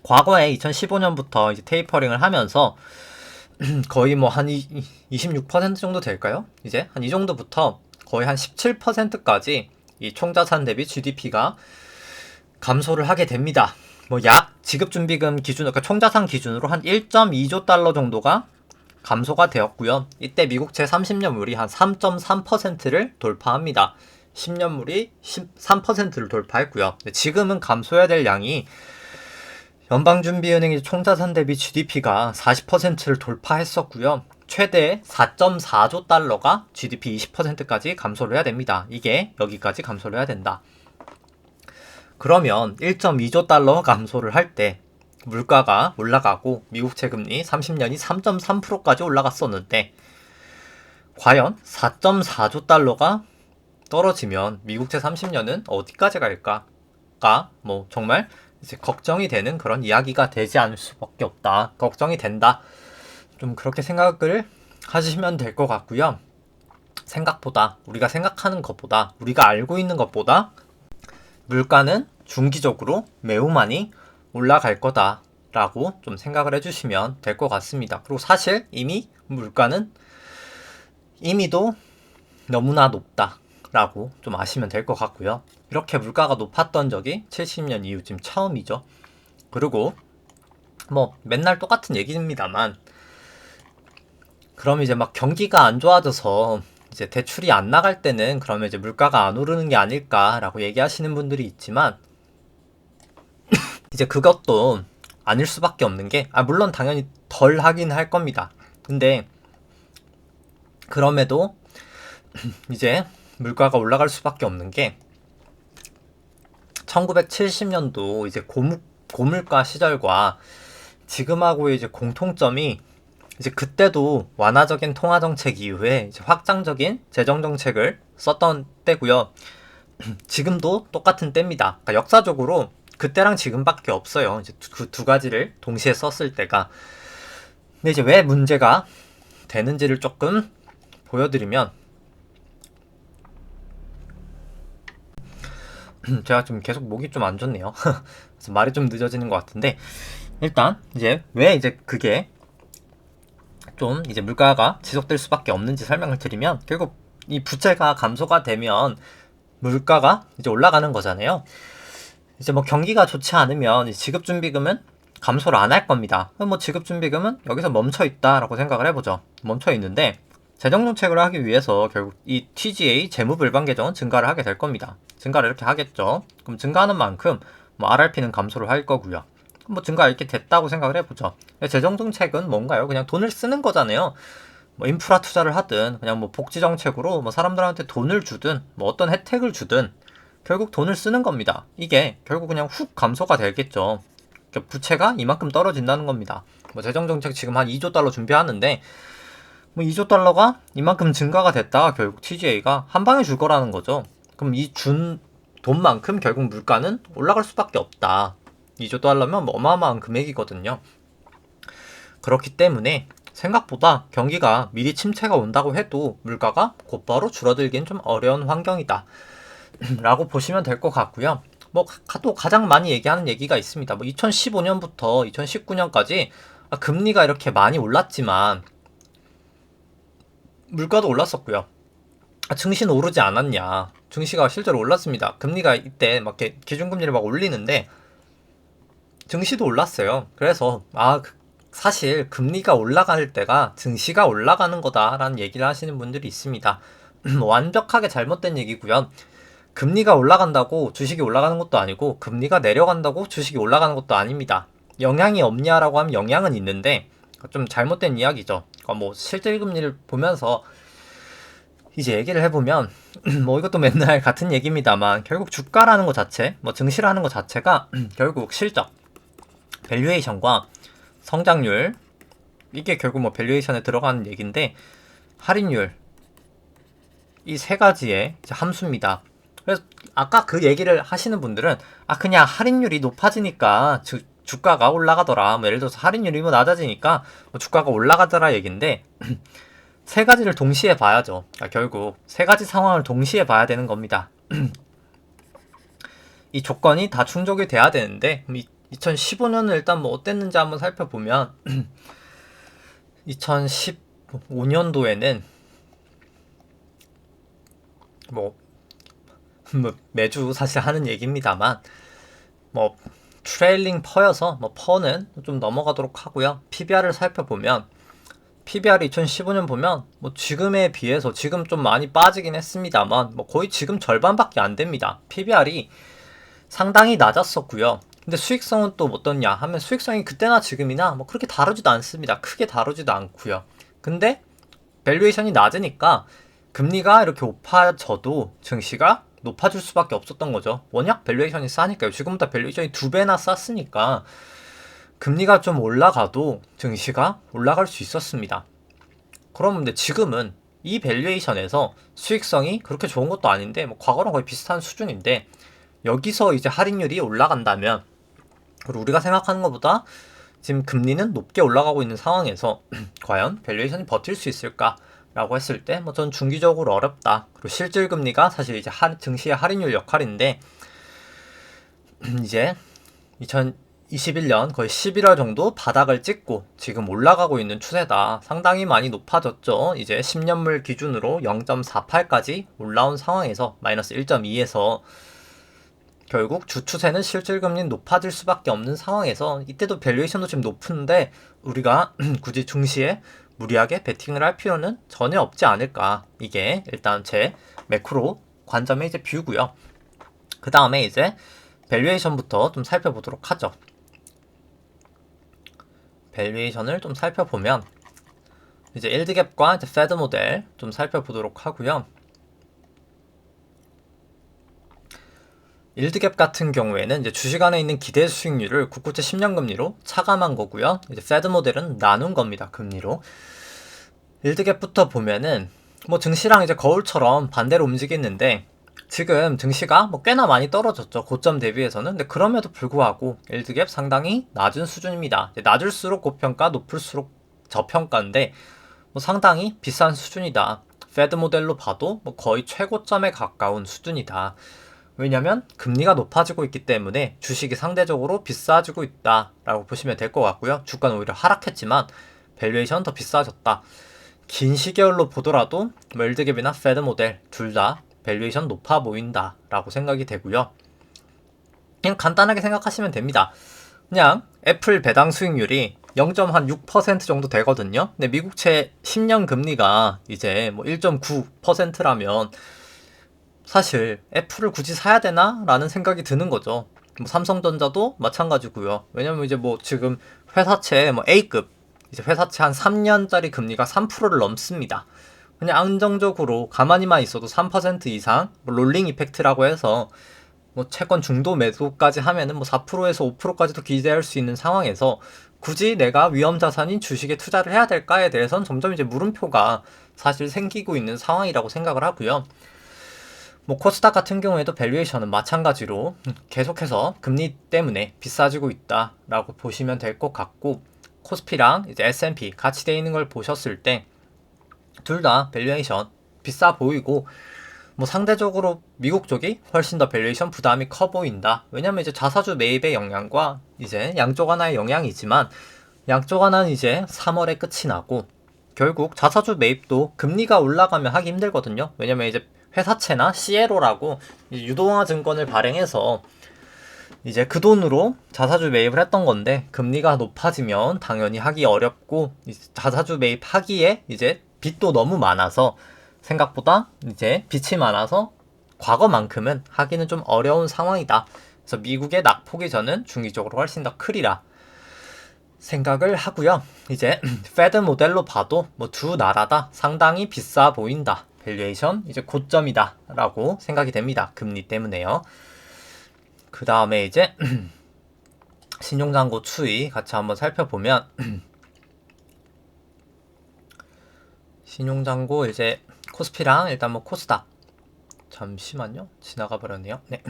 과거에 2015년부터 이제 테이퍼링을 하면서 거의 뭐 한 26% 정도 될까요? 이제 한 이 정도부터 거의 한 17%까지 이 총자산 대비 GDP가 감소를 하게 됩니다. 뭐 약 지급준비금 기준, 그러니까 총자산 기준으로 한 1.2조 달러 정도가 감소가 되었고요. 이때 미국채 30년물이 한 3.3%를 돌파합니다. 10년물이 13%를 돌파했고요. 지금은 감소해야 될 양이 연방준비은행의 총자산 대비 GDP가 40%를 돌파했었고요. 최대 4.4조 달러가 GDP 20%까지 감소를 해야 됩니다. 이게 여기까지 감소를 해야 된다. 그러면 1.2조 달러 감소를 할 때 물가가 올라가고 미국채 금리 30년이 3.3%까지 올라갔었는데 과연 4.4조 달러가 떨어지면 미국채 30년은 어디까지 갈까가 뭐 정말 이제 걱정이 되는 그런 이야기가 되지 않을 수밖에 없다. 걱정이 된다. 좀 그렇게 생각을 하시면 될 것 같고요. 생각보다 우리가 생각하는 것보다 우리가 알고 있는 것보다 물가는 중기적으로 매우 많이 올라갈 거다라고 좀 생각을 해주시면 될 것 같습니다. 그리고 사실 이미 물가는 이미도 너무나 높다라고 좀 아시면 될 것 같고요. 이렇게 물가가 높았던 적이 70년 이후 지금 처음이죠. 그리고 뭐 맨날 똑같은 얘기입니다만 그럼 이제 막 경기가 안 좋아져서 이제 대출이 안 나갈 때는 그러면 이제 물가가 안 오르는 게 아닐까라고 얘기하시는 분들이 있지만 이제 그것도 아닐 수밖에 없는 게 물론 당연히 덜 하긴 할 겁니다. 근데 그럼에도 이제 물가가 올라갈 수밖에 없는 게 1970년도 이제 고물가 시절과 지금하고의 이제 공통점이 이제 그때도 완화적인 통화 정책 이후에 이제 확장적인 재정 정책을 썼던 때고요. 지금도 똑같은 때입니다. 그러니까 역사적으로 그때랑 지금밖에 없어요. 이제 그 두 가지를 동시에 썼을 때가. 근데 이제 왜 문제가 되는지를 조금 보여드리면 제가 좀 계속 목이 좀 안 좋네요. 그래서 말이 좀 늦어지는 것 같은데 일단 이제 왜 이제 그게 좀 이제 물가가 지속될 수밖에 없는지 설명을 드리면 결국 이 부채가 감소가 되면 물가가 이제 올라가는 거잖아요. 이제 뭐 경기가 좋지 않으면 지급준비금은 감소를 안 할 겁니다. 그럼 뭐 지급준비금은 여기서 멈춰 있다라고 생각을 해보죠. 멈춰 있는데 재정정책을 하기 위해서 결국 이 TGA 재무불방 계정은 증가를 하게 될 겁니다. 증가를 이렇게 하겠죠. 그럼 증가하는 만큼 뭐 RRP는 감소를 할 거고요. 뭐 증가 이렇게 됐다고 생각을 해보죠. 재정정책은 뭔가요? 그냥 돈을 쓰는 거잖아요. 뭐 인프라 투자를 하든 그냥 뭐 복지 정책으로 뭐 사람들한테 돈을 주든 뭐 어떤 혜택을 주든 결국 돈을 쓰는 겁니다. 이게 결국 그냥 훅 감소가 되겠죠. 그러니까 부채가 이만큼 떨어진다는 겁니다. 뭐 재정정책 지금 한 2조 달러 준비하는데 뭐 2조 달러가 이만큼 증가가 됐다가 결국 TGA가 한 방에 줄 거라는 거죠. 그럼 이 준 돈만큼 결국 물가는 올라갈 수밖에 없다. 2조 달러면 뭐 어마어마한 금액이거든요. 그렇기 때문에 생각보다 경기가 미리 침체가 온다고 해도 물가가 곧바로 줄어들기는 좀 어려운 환경이다 라고 보시면 될 것 같고요. 뭐 또 가장 많이 얘기하는 얘기가 있습니다. 뭐 2015년부터 2019년까지 금리가 이렇게 많이 올랐지만 물가도 올랐었고요. 증시는 오르지 않았냐. 증시가 실제로 올랐습니다. 금리가 이때 막 기준금리를 막 올리는데 증시도 올랐어요. 그래서 사실 금리가 올라갈 때가 증시가 올라가는 거다라는 얘기를 하시는 분들이 있습니다. 완벽하게 잘못된 얘기고요. 금리가 올라간다고 주식이 올라가는 것도 아니고 금리가 내려간다고 주식이 올라가는 것도 아닙니다. 영향이 없냐라고 하면 영향은 있는데 좀 잘못된 이야기죠. 뭐 실질금리를 보면서 이제 얘기를 해보면 뭐 이것도 맨날 같은 얘기입니다만 결국 주가라는 것 자체, 뭐 증시라는 것 자체가 결국 실적, 밸류에이션과 성장률 이게 결국 뭐 밸류에이션에 들어가는 얘기인데 할인율 이 세 가지의 함수입니다. 그래서 아까 그 얘기를 하시는 분들은 그냥 할인율이 높아지니까 주가가 올라가더라. 뭐 예를 들어서 할인율이 뭐 낮아지니까 뭐 주가가 올라가더라 얘기인데 세 가지를 동시에 봐야죠. 결국 세 가지 상황을 동시에 봐야 되는 겁니다. 이 조건이 다 충족이 돼야 되는데 2015년은 일단 뭐 어땠는지 한번 살펴보면 2015년도에는 뭐 매주 사실 하는 얘기입니다만 뭐 트레일링 퍼여서 뭐 퍼는 좀 넘어가도록 하고요. PBR을 살펴보면 PBR이 2015년 보면 뭐 지금에 비해서 지금 좀 많이 빠지긴 했습니다만 뭐 거의 지금 절반밖에 안 됩니다. PBR이 상당히 낮았었고요. 근데 수익성은 또 어떻냐 하면 수익성이 그때나 지금이나 뭐 그렇게 다르지도 않습니다. 크게 다르지도 않고요. 근데 밸류에이션이 낮으니까 금리가 이렇게 높아져도 증시가 높아질 수밖에 없었던 거죠. 워낙 밸류에이션이 싸니까요. 지금보다 밸류에이션이 2배나 쌌으니까 금리가 좀 올라가도 증시가 올라갈 수 있었습니다. 그런데 지금은 이 밸류에이션에서 수익성이 그렇게 좋은 것도 아닌데 뭐 과거랑 거의 비슷한 수준인데 여기서 이제 할인율이 올라간다면 그리고 우리가 생각하는 것보다 지금 금리는 높게 올라가고 있는 상황에서 과연 밸류에이션이 버틸 수 있을까? 라고 했을 때 뭐 전 중기적으로 어렵다. 그리고 실질 금리가 사실 이제 증시의 할인율 역할인데 이제 2021년 거의 11월 정도 바닥을 찍고 지금 올라가고 있는 추세다. 상당히 많이 높아졌죠. 이제 10년물 기준으로 0.48까지 올라온 상황에서 마이너스 1.2에서 결국 주 추세는 실질금리는 높아질 수밖에 없는 상황에서 이때도 밸류에이션도 지금 높은데 우리가 굳이 증시에 무리하게 베팅을 할 필요는 전혀 없지 않을까. 이게 일단 제 매크로 관점의 이제 뷰고요. 그 다음에 이제 밸류에이션부터 좀 살펴보도록 하죠. 밸류에이션을 좀 살펴보면 이제 일드갭과 이제 패드 모델 좀 살펴보도록 하고요. 일드갭 같은 경우에는 이제 주식 안에 있는 기대 수익률을 국고채 10년 금리로 차감한 거고요. 이제 패드 모델은 나눈 겁니다. 금리로. 일드갭부터 보면은 뭐 증시랑 이제 거울처럼 반대로 움직이는데 지금 증시가 뭐 꽤나 많이 떨어졌죠. 고점 대비해서는. 근데 그럼에도 불구하고 일드갭 상당히 낮은 수준입니다. 낮을수록 고평가, 높을수록 저평가인데 뭐 상당히 비싼 수준이다. 패드 모델로 봐도 뭐 거의 최고점에 가까운 수준이다. 왜냐면 금리가 높아지고 있기 때문에 주식이 상대적으로 비싸지고 있다라고 보시면 될 것 같고요. 주가는 오히려 하락했지만 밸류에이션 더 비싸졌다. 긴 시계열로 보더라도 월드갭이나 패드 모델 둘 다 밸류에이션 높아 보인다라고 생각이 되고요. 그냥 간단하게 생각하시면 됩니다. 그냥 애플 배당 수익률이 0.6% 정도 되거든요. 근데 미국채 10년 금리가 이제 뭐 1.9%라면 사실 애플을 굳이 사야 되나? 라는 생각이 드는 거죠. 뭐 삼성전자도 마찬가지고요. 왜냐면 이제 뭐 지금 회사채 뭐 A급 이제 회사채 한 3년짜리 금리가 3%를 넘습니다. 그냥 안정적으로 가만히만 있어도 3% 이상 뭐 롤링 이펙트라고 해서 뭐 채권 중도 매도까지 하면은 뭐 4%에서 5%까지도 기대할 수 있는 상황에서 굳이 내가 위험 자산인 주식에 투자를 해야 될까에 대해서는 점점 이제 물음표가 사실 생기고 있는 상황이라고 생각을 하고요. 뭐 코스닥 같은 경우에도 밸류에이션은 마찬가지로 계속해서 금리 때문에 비싸지고 있다라고 보시면 될 것 같고 코스피랑 이제 S&P 같이 돼 있는 걸 보셨을 때 둘 다 밸류에이션 비싸 보이고 뭐 상대적으로 미국 쪽이 훨씬 더 밸류에이션 부담이 커 보인다. 왜냐면 이제 자사주 매입의 영향과 이제 양쪽 하나의 영향이지만 양쪽 하나는 이제 3월에 끝이 나고 결국 자사주 매입도 금리가 올라가면 하기 힘들거든요. 왜냐면 이제 회사채나 CLO라고 유동화 증권을 발행해서 이제 그 돈으로 자사주 매입을 했던 건데 금리가 높아지면 당연히 하기 어렵고 자사주 매입하기에 이제 빚도 너무 많아서 생각보다 이제 빚이 많아서 과거만큼은 하기는 좀 어려운 상황이다. 그래서 미국의 낙폭이 저는 중기적으로 훨씬 더 크리라 생각을 하고요. 이제 패드 모델로 봐도 뭐 두 나라 다 상당히 비싸 보인다. 밸류에이션 이제 고점이다 라고 생각이 됩니다. 금리 때문에요. 그 다음에 이제 신용잔고 추이 같이 한번 살펴보면 신용잔고 이제 코스피랑 일단 뭐 코스닥 잠시만요. 지나가 버렸네요. 네.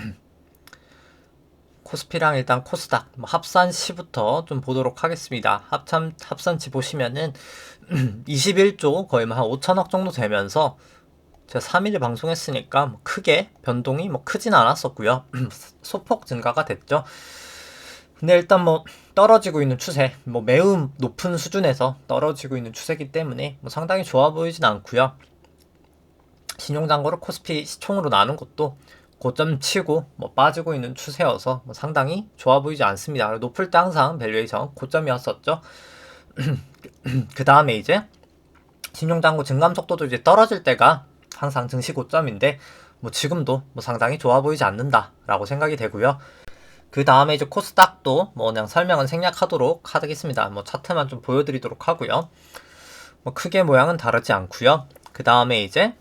코스피랑 일단 코스닥 뭐 합산치부터 좀 보도록 하겠습니다. 합산치 보시면은 21조 거의 뭐 한 5천억 정도 되면서 제가 3일 방송했으니까 뭐 크게 변동이 뭐 크진 않았었고요. 소폭 증가가 됐죠. 근데 일단 뭐 떨어지고 있는 추세, 뭐 매우 높은 수준에서 떨어지고 있는 추세이기 때문에 뭐 상당히 좋아 보이진 않고요. 신용잔고를 코스피 시총으로 나눈 것도 고점 치고 뭐 빠지고 있는 추세여서 뭐 상당히 좋아 보이지 않습니다. 높을 때 항상 밸류에이션 고점이었었죠. 그 다음에 이제 신용잔고 증감 속도도 이제 떨어질 때가 항상 증시 고점인데 뭐 지금도 뭐 상당히 좋아 보이지 않는다라고 생각이 되고요. 그 다음에 이제 코스닥도 뭐 그냥 설명은 생략하도록 하겠습니다. 뭐 차트만 좀 보여드리도록 하고요. 뭐 크게 모양은 다르지 않고요. 그 다음에 이제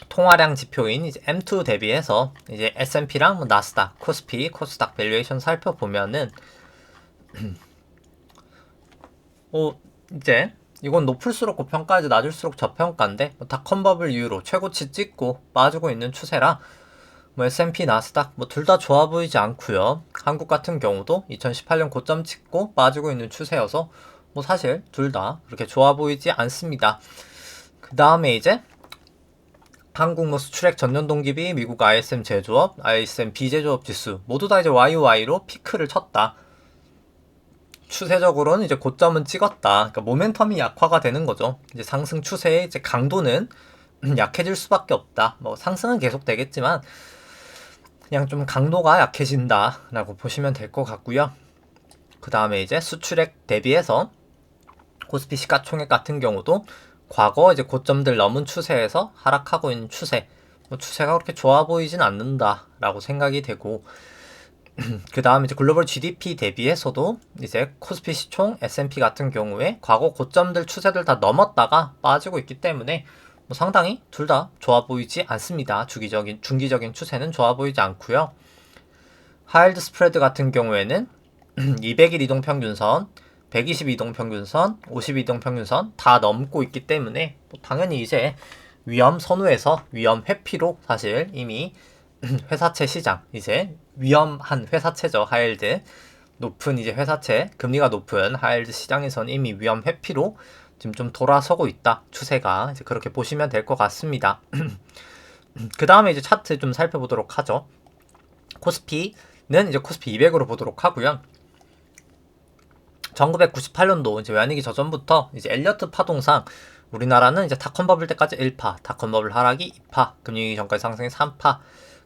통화량 지표인 이제 M2 대비해서 이제 S&P랑 뭐 나스닥, 코스피, 코스닥 밸류에이션 살펴보면은 이제 이건 높을수록 고평가이지 낮을수록 저평가인데 뭐 닷컴버블 이후로 최고치 찍고 빠지고 있는 추세라 뭐 S&P, 나스닥 뭐 둘 다 좋아 보이지 않고요. 한국 같은 경우도 2018년 고점 찍고 빠지고 있는 추세여서 뭐 사실 둘 다 그렇게 좋아 보이지 않습니다. 그 다음에 이제 한국 뭐 수출액 전년 동기비, 미국 ISM 제조업, ISM 비제조업 지수 모두 다 이제 YOY로 피크를 쳤다. 추세적으로는 이제 고점은 찍었다. 그러니까 모멘텀이 약화가 되는 거죠. 이제 상승 추세의 이제 강도는 약해질 수밖에 없다. 뭐 상승은 계속 되겠지만 그냥 좀 강도가 약해진다라고 보시면 될 것 같고요. 그 다음에 이제 수출액 대비해서 코스피 시가총액 같은 경우도 과거 이제 고점들 넘은 추세에서 하락하고 있는 추세, 뭐 추세가 그렇게 좋아 보이진 않는다라고 생각이 되고, 그 다음에 이제 글로벌 GDP 대비해서도 이제 코스피 시총, S&P 같은 경우에 과거 고점들 추세들 다 넘었다가 빠지고 있기 때문에 뭐 상당히 둘 다 좋아 보이지 않습니다. 중기적인 추세는 좋아 보이지 않고요. 하이힐드 스프레드 같은 경우에는 200일 이동평균선, 120 이동평균선, 50 이동평균선 다 넘고 있기 때문에 뭐 당연히 이제 위험 선호에서 위험 회피로 사실 이미 회사채 시장, 이제 위험한 회사채죠. 하이힐드 높은 이제 회사채 금리가 높은 하이힐드 시장에서는 이미 위험 회피로 지금 좀 돌아서고 있다. 추세가 이제 그렇게 보시면 될 것 같습니다. 그 다음에 이제 차트 좀 살펴보도록 하죠. 코스피는 이제 코스피 200으로 보도록 하고요. 1998년도 이제 외환위기 저전부터 이제 엘리어트 파동상 우리나라는 이제 닷컴 버블 때까지 1파, 닷컴 버블 하락이 2파, 금융위기 전까지 상승이 3파,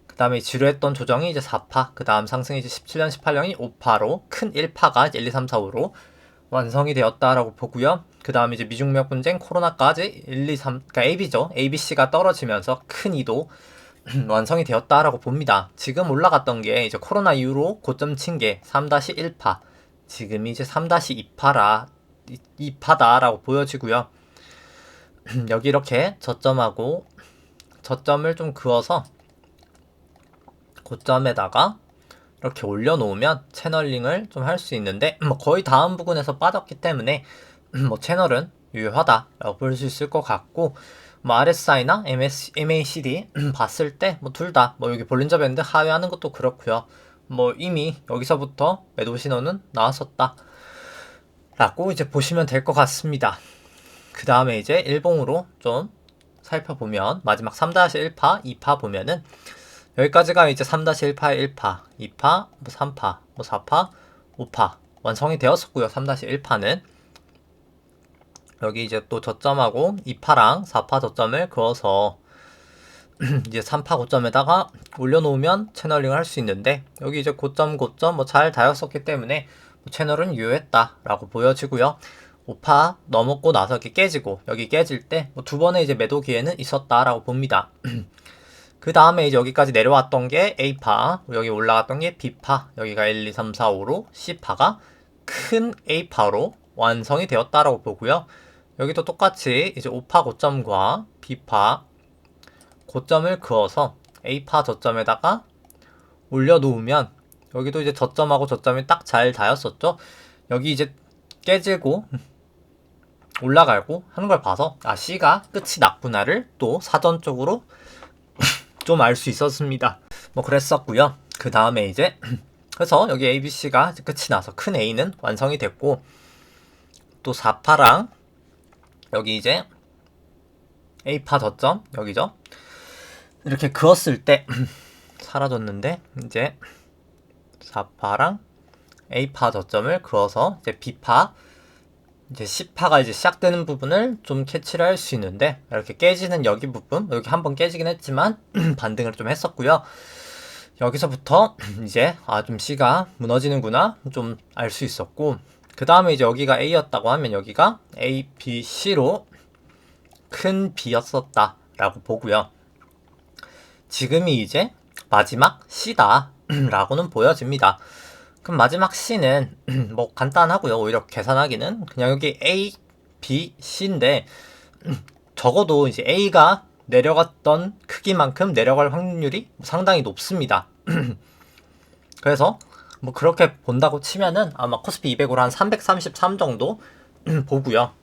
그 다음에 지루했던 조정이 이제 4파, 그 다음 상승이 이제 17년, 18년이 5파로 큰 1파가 이제 1, 2, 3, 4, 5로 완성이 되었다라고 보고요. 그 다음에 이제 미중무역 분쟁, 코로나까지 1, 2, 3, 그러니까 AB죠. ABC가 떨어지면서 큰 2도 완성이 되었다라고 봅니다. 지금 올라갔던 게 이제 코로나 이후로 고점 친 게 3-1파, 지금이 이제 3-2파라 2파다라고 보여지고요. 여기 이렇게 저점하고 저점을 좀 그어서 고점에다가 이렇게 올려놓으면 채널링을 좀 할 수 있는데 뭐 거의 다음 부근에서 빠졌기 때문에 뭐 채널은 유효하다라고 볼 수 있을 것 같고, 뭐 RSI나 MACD 봤을 때 뭐 둘 다 뭐 여기 볼린저 밴드 하회하는 것도 그렇고요. 뭐 이미 여기서부터 매도 신호는 나왔었다 라고 이제 보시면 될 것 같습니다. 그 다음에 이제 일봉으로 좀 살펴보면 마지막 3-1파, 2파 보면은 여기까지가 이제 3-1파의 1파, 2파, 뭐 3파, 뭐 4파, 5파 완성이 되었었고요. 3-1파는 여기 이제 또 저점하고 2파랑 4파 저점을 그어서 이제 3파 고점에다가 올려놓으면 채널링을 할 수 있는데, 여기 이제 고점 뭐 잘 다였었기 때문에 채널은 유효했다라고 보여지고요. 5파 넘었고 나서 이렇게 깨지고 여기 깨질 때 뭐 두 번의 이제 매도 기회는 있었다라고 봅니다. 그 다음에 이제 여기까지 내려왔던 게 A파, 여기 올라갔던 게 B파, 여기가 1, 2, 3, 4, 5로 C파가 큰 A파로 완성이 되었다라고 보고요. 여기도 똑같이 이제 5파 고점과 B파 고점을 그어서 A파 저점에다가 올려놓으면 여기도 이제 저점하고 저점이 딱 잘 닿았었죠. 여기 이제 깨지고 올라가고 하는 걸 봐서 아, C가 끝이 났구나를 또 사전적으로 좀 알 수 있었습니다. 뭐 그랬었고요. 그 다음에 이제 그래서 여기 ABC가 끝이 나서 큰 A는 완성이 됐고, 또 4파랑 여기 이제 A파 저점 여기죠. 이렇게 그었을 때 사라졌는데 이제 4파랑 A파 저점을 그어서 이제 B파 이제 C파가 이제 시작되는 부분을 좀 캐치를 할 수 있는데, 이렇게 깨지는 여기 부분, 여기 한번 깨지긴 했지만 반등을 좀 했었고요. 여기서부터 이제 좀 C가 무너지는구나 좀 알 수 있었고, 그 다음에 이제 여기가 A였다고 하면 여기가 A, B, C로 큰 B였었다 라고 보고요. 지금이 이제 마지막 C다 라고는 보여집니다. 그럼 마지막 C는 뭐 간단하고요. 오히려 계산하기는 그냥 여기 A, B, C인데 적어도 이제 A가 내려갔던 크기만큼 내려갈 확률이 상당히 높습니다. 그래서 뭐 그렇게 본다고 치면은 아마 코스피 200으로 한 333 정도 보고요.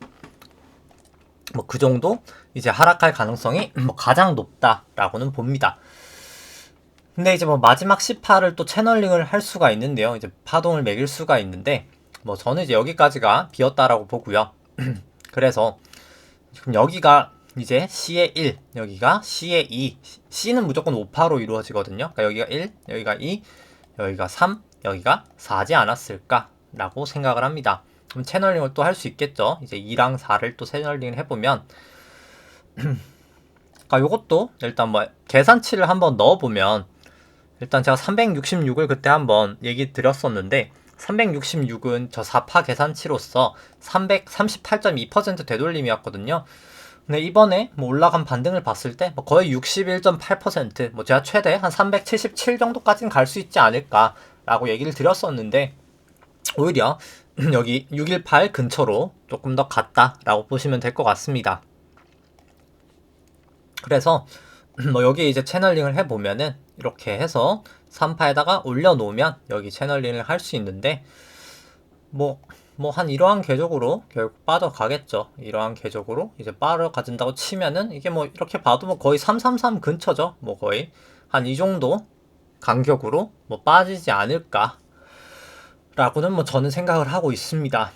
뭐 그 정도 이제 하락할 가능성이 뭐 가장 높다라고는 봅니다. 근데 이제 뭐 마지막 C파를 또 채널링을 할 수가 있는데요. 이제 파동을 매길 수가 있는데, 뭐 저는 이제 여기까지가 비었다라고 보고요. 그래서 지금 여기가 이제 C의 1, 여기가 C의 2, C는 무조건 5파로 이루어지거든요. 그러니까 여기가 1, 여기가 2, 여기가 3, 여기가 4지 않았을까라고 생각을 합니다. 그럼 채널링을 또 할 수 있겠죠. 이제 2랑 4를 또 채널링을 해보면 그러니까 요것도 일단 뭐 계산치를 한번 넣어보면, 일단 제가 366을 그때 한번 얘기 드렸었는데 366은 저 4파 계산치로서 338.2% 되돌림이었거든요. 근데 이번에 뭐 올라간 반등을 봤을 때 뭐 거의 61.8%, 뭐 제가 최대 한 377 정도까지는 갈 수 있지 않을까라고 얘기를 드렸었는데, 오히려 여기 618 근처로 조금 더 갔다라고 보시면 될 것 같습니다. 그래서 뭐 여기 이제 채널링을 해보면은 이렇게 해서 3파에다가 올려놓으면 여기 채널링을 할 수 있는데, 뭐 한 이러한 궤적으로 결국 빠져가겠죠. 이러한 궤적으로 이제 빠져가진다고 치면은 이게 뭐 이렇게 봐도 뭐 거의 333 근처죠. 뭐 거의 한 이 정도 간격으로 뭐 빠지지 않을까 라고는 뭐 저는 생각을 하고 있습니다.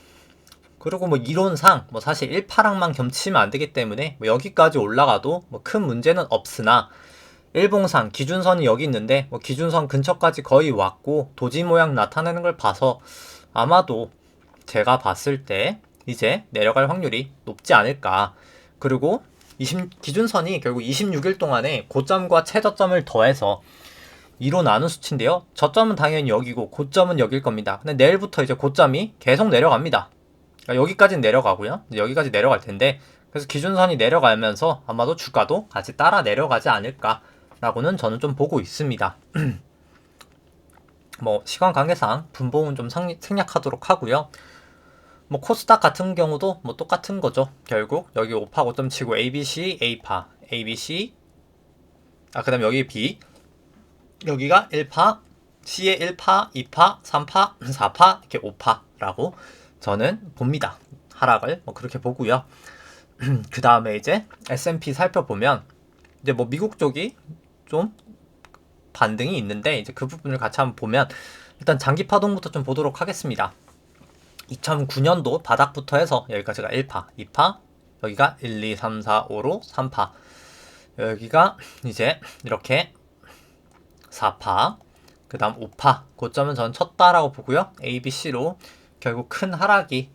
그리고 뭐 이론상 뭐 사실 1파랑만 gem치면 안 되기 때문에 뭐 여기까지 올라가도 뭐 큰 문제는 없으나, 일봉상 기준선이 여기 있는데 뭐 기준선 근처까지 거의 왔고 도지 모양 나타내는 걸 봐서 아마도 제가 봤을 때 이제 내려갈 확률이 높지 않을까. 그리고 기준선이 결국 26일 동안에 고점과 최저점을 더해서 2로 나눈 수치인데요. 저점은 당연히 여기고 고점은 여길 겁니다. 근데 내일부터 이제 고점이 계속 내려갑니다. 그러니까 여기까지는 내려가고요. 이제 여기까지 내려갈 텐데, 그래서 기준선이 내려가면서 아마도 주가도 같이 따라 내려가지 않을까라고는 저는 좀 보고 있습니다. 뭐 시간 관계상 분봉은 좀 생략하도록 하고요. 뭐 코스닥 같은 경우도 뭐 똑같은 거죠. 결국 여기 5파 고점 치고 ABC, A파, ABC, 그 다음 여기 B, 여기가 1파, C의 1파, 2파, 3파, 4파, 이렇게 5파라고 저는 봅니다. 하락을 뭐 그렇게 보고요. 그 다음에 이제 S&P 살펴보면 이제 뭐 미국 쪽이 좀 반등이 있는데, 이제 그 부분을 같이 한번 보면 일단 장기 파동부터 좀 보도록 하겠습니다. 2009년도 바닥부터 해서 여기까지가 1파, 2파, 여기가 1, 2, 3, 4, 5로 3파, 여기가 이제 이렇게 4파, 그 다음 5파, 고점은 저는 쳤다라고 보고요. A, B, C로 결국 큰 하락이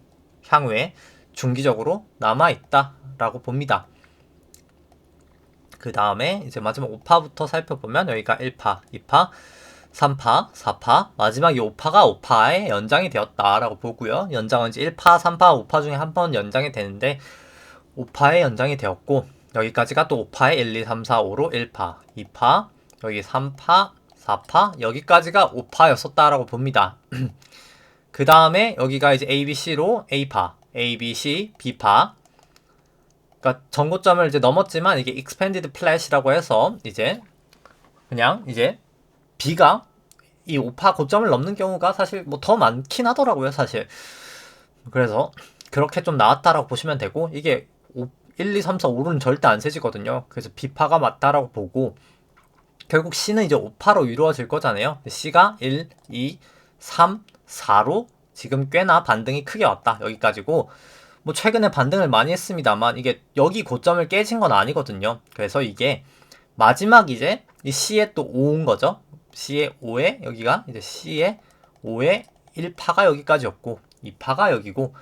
향후에 중기적으로 남아있다라고 봅니다. 그 다음에 이제 마지막 5파부터 살펴보면 여기가 1파, 2파, 3파, 4파, 마지막 이 5파가 5파에 연장이 되었다라고 보고요. 연장은 이제 1파, 3파, 5파 중에 한 번 연장이 되는데 5파에 연장이 되었고, 여기까지가 또 5파에 1, 2, 3, 4, 5로 1파, 2파, 여기 3파, 4파, 여기까지가 5파였었다라고 봅니다. 그 다음에 여기가 이제 A, B, C로 A파, A, B, C, B파, 그러니까 전고점을 이제 넘었지만 이게 expanded flat이라고 해서 이제 그냥 이제 B가 이 5파 고점을 넘는 경우가 사실 뭐 더 많긴 하더라고요, 사실. 그래서 그렇게 좀 나왔다라고 보시면 되고, 이게 1, 2, 3, 4, 5는 절대 안 세지거든요. 그래서 B파가 맞다라고 보고, 결국 C는 이제 5파로 이루어질 거잖아요. C가 1, 2, 3, 4로 지금 꽤나 반등이 크게 왔다. 여기까지고, 뭐 최근에 반등을 많이 했습니다만 이게 여기 고점을 깨진 건 아니거든요. 그래서 이게 마지막 이제 이 C에 또 5인 거죠. C의 5에 여기가 이제 C의 5에 1파가 여기까지였고 2파가 여기고,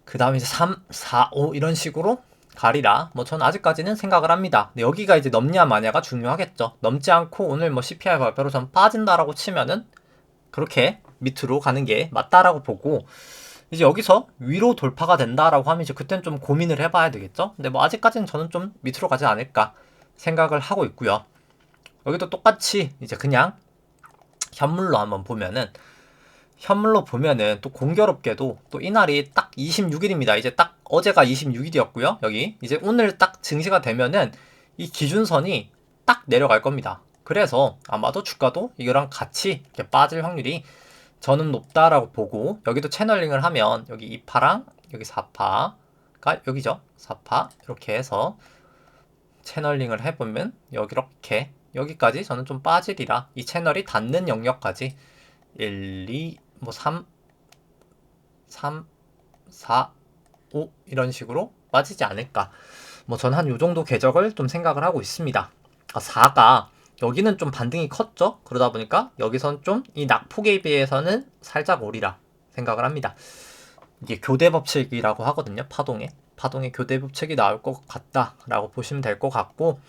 그 다음에 이제 3, 4, 5 이런 식으로 가리라. 뭐 저는 아직까지는 생각을 합니다. 근데 여기가 이제 넘냐 마냐가 중요하겠죠. 넘지 않고 오늘 뭐 CPI 발표로 좀 빠진다라고 치면은 그렇게 밑으로 가는 게 맞다라고 보고, 이제 여기서 위로 돌파가 된다라고 하면 이제 그땐 좀 고민을 해봐야 되겠죠. 근데 뭐 아직까지는 저는 좀 밑으로 가지 않을까 생각을 하고 있고요. 여기도 똑같이 이제 그냥 현물로 한번 보면은, 현물로 보면은 또 공교롭게도 또 이날이 딱 26일입니다. 이제 딱 어제가 26일이었고요. 여기 이제 오늘 딱 증시가 되면은 이 기준선이 딱 내려갈 겁니다. 그래서 아마도 주가도 이거랑 같이 이렇게 빠질 확률이 저는 높다라고 보고, 여기도 채널링을 하면 여기 2파랑 여기 4파가 여기죠. 4파 이렇게 해서 채널링을 해보면 여기 이렇게 여기까지 저는 좀 빠지리라. 이 채널이 닿는 영역까지 1, 2, 뭐 3, 4, 5 이런 식으로 빠지지 않을까. 뭐 전 한 요 정도 궤적을 좀 생각을 하고 있습니다. 4가 여기는 좀 반등이 컸죠. 그러다 보니까 여기선 좀 이 낙폭에 비해서는 살짝 오리라 생각을 합니다. 이게 교대 법칙이라고 하거든요. 파동에 교대 법칙이 나올 것 같다라고 보시면 될 것 같고,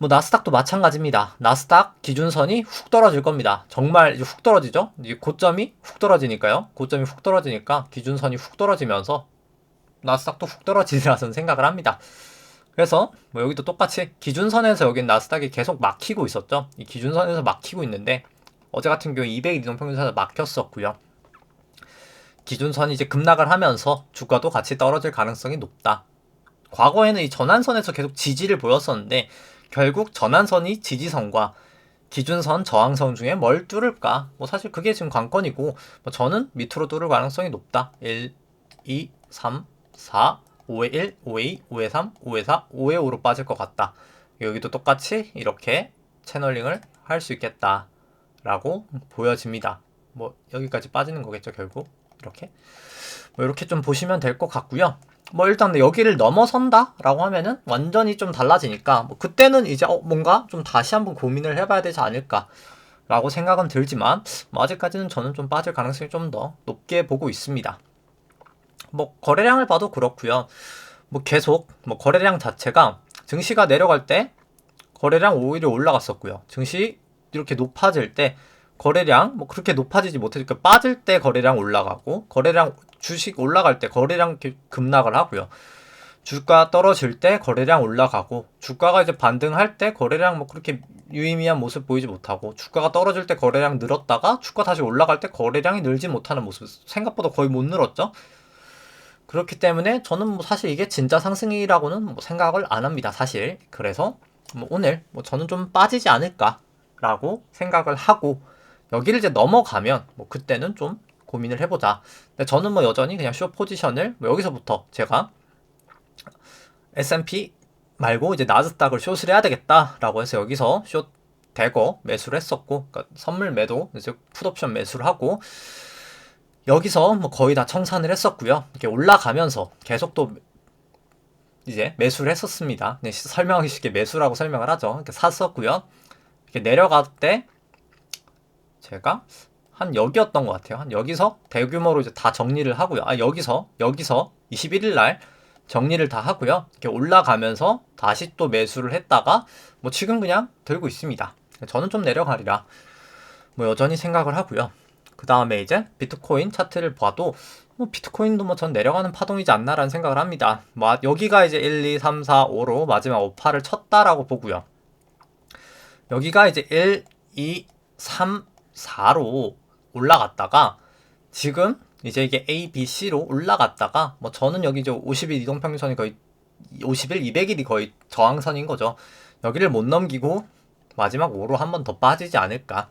뭐 나스닥도 마찬가지입니다. 나스닥 기준선이 훅 떨어질 겁니다. 정말 이제 훅 떨어지죠. 이제 고점이 훅 떨어지니까요. 고점이 훅 떨어지니까 기준선이 훅 떨어지면서 나스닥도 훅 떨어지리라는 생각을 합니다. 그래서 뭐 여기도 똑같이 기준선에서 여긴 나스닥이 계속 막히고 있었죠. 이 기준선에서 막히고 있는데 어제 같은 경우 200일 이동평균선에서 막혔었고요. 기준선이 이제 급락을 하면서 주가도 같이 떨어질 가능성이 높다. 과거에는 이 전환선에서 계속 지지를 보였었는데 결국 전환선이 지지선과 기준선, 저항선 중에 뭘 뚫을까? 뭐 사실 그게 지금 관건이고 뭐 저는 밑으로 뚫을 가능성이 높다. 1, 2, 3, 4, 5에 1, 5에 2, 5에 3, 5에 4, 5에 5로 빠질 것 같다. 여기도 똑같이 이렇게 채널링을 할 수 있겠다 라고 보여집니다. 뭐 여기까지 빠지는 거겠죠 결국. 이렇게 뭐 이렇게 좀 보시면 될 것 같고요. 뭐 일단 여기를 넘어선다 라고 하면은 완전히 좀 달라지니까 뭐 그때는 이제 뭔가 좀 다시 한번 고민을 해봐야 되지 않을까 라고 생각은 들지만 뭐 아직까지는 저는 좀 빠질 가능성이 좀 더 높게 보고 있습니다. 뭐 거래량을 봐도 그렇고요. 뭐 계속 뭐 거래량 자체가 증시가 내려갈 때 거래량 오히려 올라갔었고요. 증시 이렇게 높아질 때 거래량 뭐 그렇게 높아지지 못하니까 빠질 때 거래량 올라가고 거래량 주식 올라갈 때 거래량 급락을 하고요. 주가 떨어질 때 거래량 올라가고 주가가 이제 반등할 때 거래량 뭐 그렇게 유의미한 모습 보이지 못하고 주가가 떨어질 때 거래량 늘었다가 주가 다시 올라갈 때 거래량이 늘지 못하는 모습 생각보다 거의 못 늘었죠. 그렇기 때문에 저는 뭐 사실 이게 진짜 상승이라고는 뭐 생각을 안 합니다. 사실 그래서 뭐 오늘 뭐 저는 좀 빠지지 않을까라고 생각을 하고 여기를 이제 넘어가면 뭐 그때는 좀 고민을 해보자. 근데 저는 뭐 여전히 그냥 숏 포지션을 뭐 여기서부터 제가 S&P 말고 이제 나스닥을 숏을 해야 되겠다라고 해서 여기서 숏 대거 매수를 했었고, 그러니까 선물 매도 이제 풋옵션 매수를 하고 여기서 뭐 거의 다 청산을 했었고요. 이렇게 올라가면서 계속 또 이제 매수를 했었습니다. 네, 설명하기 쉽게 매수라고 설명을 하죠. 이렇게 샀었고요. 이렇게 내려갈 때 제가 한 여기였던 것 같아요. 한 여기서 대규모로 이제 다 정리를 하고요. 여기서 21일 날 정리를 다 하고요. 이렇게 올라가면서 다시 또 매수를 했다가 뭐 지금 그냥 들고 있습니다. 저는 좀 내려가리라 뭐 여전히 생각을 하고요. 그 다음에 이제 비트코인 차트를 봐도 뭐 비트코인도 뭐 전 내려가는 파동이지 않나라는 생각을 합니다. 뭐 여기가 이제 1, 2, 3, 4, 5로 마지막 5파를 쳤다라고 보고요. 여기가 이제 1, 2, 3, 4로 올라갔다가 지금 이제 이게 A, B, C로 올라갔다가 뭐 저는 여기 이제 50일 이동평균선이 거의 50일, 200일이 거의 저항선인 거죠. 여기를 못 넘기고 마지막 5로 한 번 더 빠지지 않을까.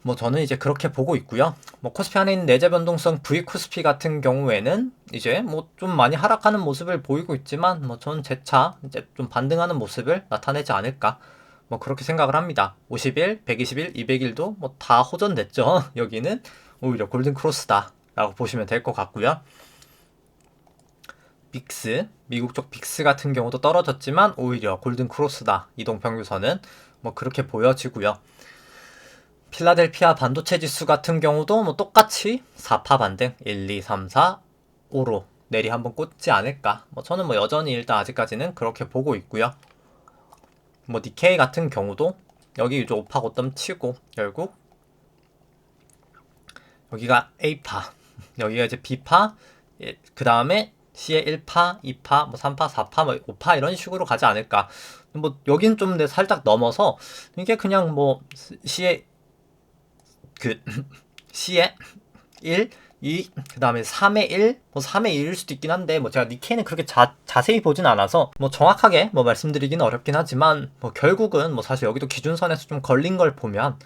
뭐 저는 이제 그렇게 보고 있고요. 뭐 코스피 안에 있는 내재 변동성 V 코스피 같은 경우에는 이제 뭐 좀 많이 하락하는 모습을 보이고 있지만 뭐 저는 재차 이제 좀 반등하는 모습을 나타내지 않을까. 뭐 그렇게 생각을 합니다. 50일, 120일, 200일도 뭐 다 호전됐죠. 여기는 오히려 골든 크로스다 라고 보시면 될 것 같고요. 빅스, 미국 쪽 빅스 같은 경우도 떨어졌지만 오히려 골든 크로스다. 이동평균선은 뭐 그렇게 보여지고요. 필라델피아 반도체 지수 같은 경우도 뭐 똑같이 4파 반등 1, 2, 3, 4, 5로 내리 한번 꽂지 않을까. 뭐 저는 뭐 여전히 일단 아직까지는 그렇게 보고 있고요. 뭐 니케이 같은 경우도 여기 이제 5파 고점 치고 결국 여기가 A파, 여기가 이제 B파, 그 다음에 C의 1파, 2파, 뭐 3파, 4파, 뭐 5파 이런 식으로 가지 않을까. 뭐 여긴 좀 살짝 넘어서 이게 그냥 뭐 C의 C의 1, 2, 그 다음에 3의 1, 뭐 3의 1일 수도 있긴 한데, 뭐 제가 니케이는 그렇게 자세히 보진 않아서, 뭐 정확하게 뭐 말씀드리기는 어렵긴 하지만, 뭐 결국은 뭐 사실 여기도 기준선에서 좀 걸린 걸 보면,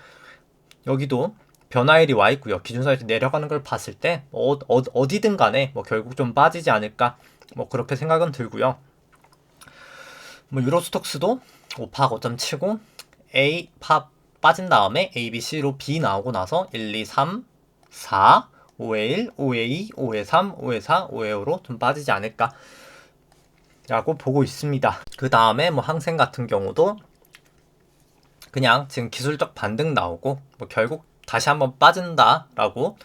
여기도 변화일이 와 있고요. 기준선에서 내려가는 걸 봤을 때, 어디든 간에 뭐 결국 좀 빠지지 않을까, 뭐 그렇게 생각은 들고요. 뭐 유로스톡스도 5파 고점 치고, A 파 빠진 다음에 A, B, C로 B 나오고 나서 1, 2, 3, 4, 5에 1, 5에 2, 5에 3, 5에 4, 5에 5로 좀 빠지지 않을까 라고 보고 있습니다. 그 다음에 뭐 항생 같은 경우도 그냥 지금 기술적 반등 나오고 뭐 결국 다시 한번 빠진다 라고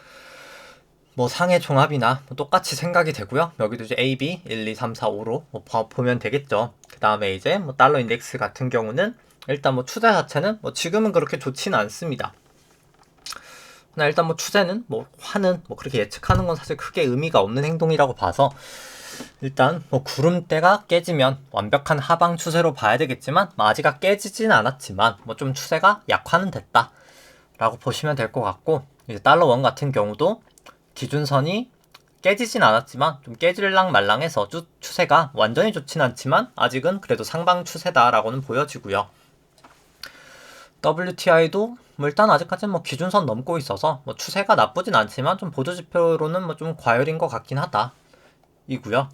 뭐 상해 종합이나 뭐 똑같이 생각이 되고요. 여기도 이제 A, B 1, 2, 3, 4, 5로 뭐 보면 되겠죠. 그 다음에 이제 뭐 달러 인덱스 같은 경우는 일단 뭐 추세 자체는 뭐 지금은 그렇게 좋지는 않습니다. 그냥 일단 뭐 추세는 뭐 화는 뭐 그렇게 예측하는 건 사실 크게 의미가 없는 행동이라고 봐서 일단 뭐 구름대가 깨지면 완벽한 하방 추세로 봐야 되겠지만 뭐 아직 깨지진 않았지만 뭐 좀 추세가 약화는 됐다 라고 보시면 될 것 같고, 이제 달러 원 같은 경우도 기준선이 깨지진 않았지만 좀 깨질랑 말랑해서 추세가 완전히 좋진 않지만 아직은 그래도 상방 추세다라고는 보여지고요. WTI도 뭐 일단 아직까지는 뭐 기준선 넘고 있어서 뭐 추세가 나쁘진 않지만 좀 보조지표로는 뭐 좀 과열인 것 같긴 하다 이고요.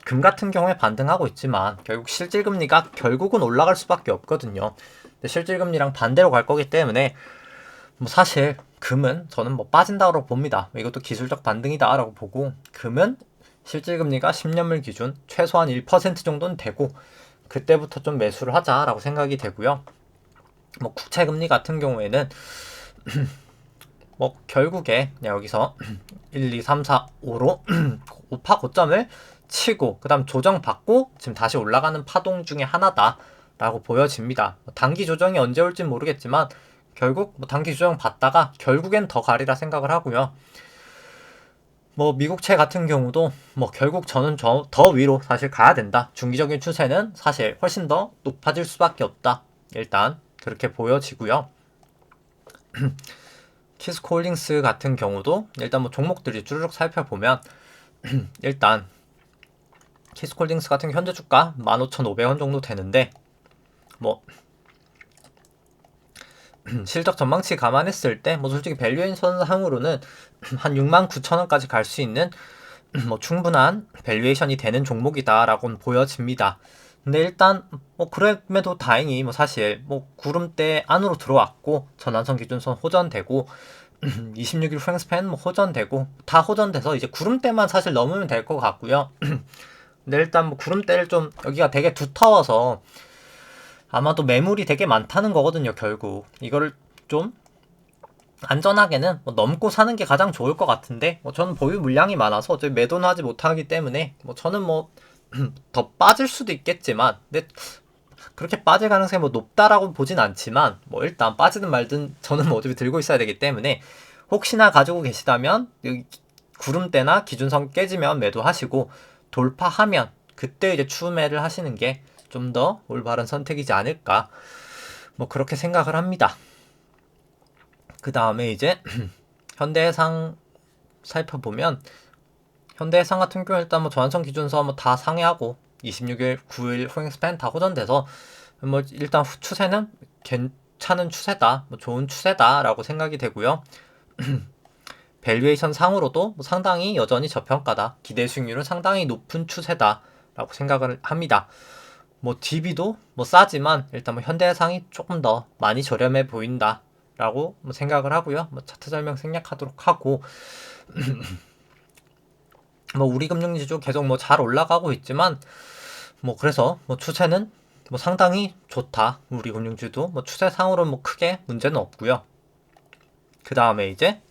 금 같은 경우에 반등하고 있지만 결국 실질금리가 결국은 올라갈 수밖에 없거든요. 근데 실질금리랑 반대로 갈 거기 때문에 뭐 사실 금은 저는 뭐 빠진다고 봅니다. 이것도 기술적 반등이다 라고 보고, 금은 실질금리가 10년물 기준 최소한 1% 정도는 되고 그때부터 좀 매수를 하자라고 생각이 되고요. 뭐 국채금리 같은 경우에는 뭐 결국에 여기서 1, 2, 3, 4, 5로 5파 고점을 치고 그 다음 조정받고 지금 다시 올라가는 파동 중에 하나다 라고 보여집니다. 단기 조정이 언제 올진 모르겠지만 결국 뭐 단기 조정 받다가 결국엔 더 가리라 생각을 하고요. 뭐 미국채 같은 경우도 뭐 결국 저는 더 위로 사실 가야 된다. 중기적인 추세는 사실 훨씬 더 높아질 수밖에 없다. 일단 그렇게 보여지고요. 키스코홀딩스 같은 경우도 일단 뭐 종목들이 쭈르륵 살펴보면 일단 키스코홀딩스 같은 경우 현재 주가 15,500원 정도 되는데 뭐 실적 전망치 감안했을 때 뭐 솔직히 밸류에이션 상으로는 한 69,000원까지 갈 수 있는 뭐 충분한 밸류에이션이 되는 종목이다라고는 보여집니다. 근데 일단 뭐 그럼에도 다행히 뭐 사실 뭐 구름대 안으로 들어왔고 전환선 기준선 호전되고 26일 프랭스팬 뭐 호전되고 다 호전돼서 이제 구름대만 사실 넘으면 될 것 같고요. 근데 일단 뭐 구름대를 좀 여기가 되게 두터워서 아마도 매물이 되게 많다는 거거든요. 결국 이거를 좀 안전하게는 뭐 넘고 사는 게 가장 좋을 것 같은데 뭐 저는 보유 물량이 많아서 어차피 매도는 하지 못하기 때문에 뭐 저는 뭐 더 빠질 수도 있겠지만 근데 그렇게 빠질 가능성이 뭐 높다라고 보진 않지만 뭐 일단 빠지든 말든 저는 뭐 어차피 들고 있어야 되기 때문에 혹시나 가지고 계시다면 구름대나 기준선 깨지면 매도하시고 돌파하면 그때 이제 추매를 하시는 게 좀 더 올바른 선택이지 않을까 뭐 그렇게 생각을 합니다. 그 다음에 이제 현대해상 살펴보면 현대해상 같은 경우 일단 뭐 전환선 기준선 뭐 다 상회하고 26일, 9일 후행스팬 다 호전돼서 뭐 일단 추세는 괜찮은 추세다, 뭐 좋은 추세다라고 생각이 되고요. 밸류에이션 상으로도 뭐 상당히 여전히 저평가다, 기대 수익률은 상당히 높은 추세다라고 생각을 합니다. 뭐 DB도 뭐 싸지만 일단 뭐 현대해상이 조금 더 많이 저렴해 보인다라고 뭐 생각을 하고요. 뭐 차트 설명 생략하도록 하고 뭐 우리 금융지주 계속 뭐 잘 올라가고 있지만 뭐 그래서 뭐 추세는 뭐 상당히 좋다. 우리 금융지도 뭐 추세상으로 뭐 크게 문제는 없고요. 그 다음에 이제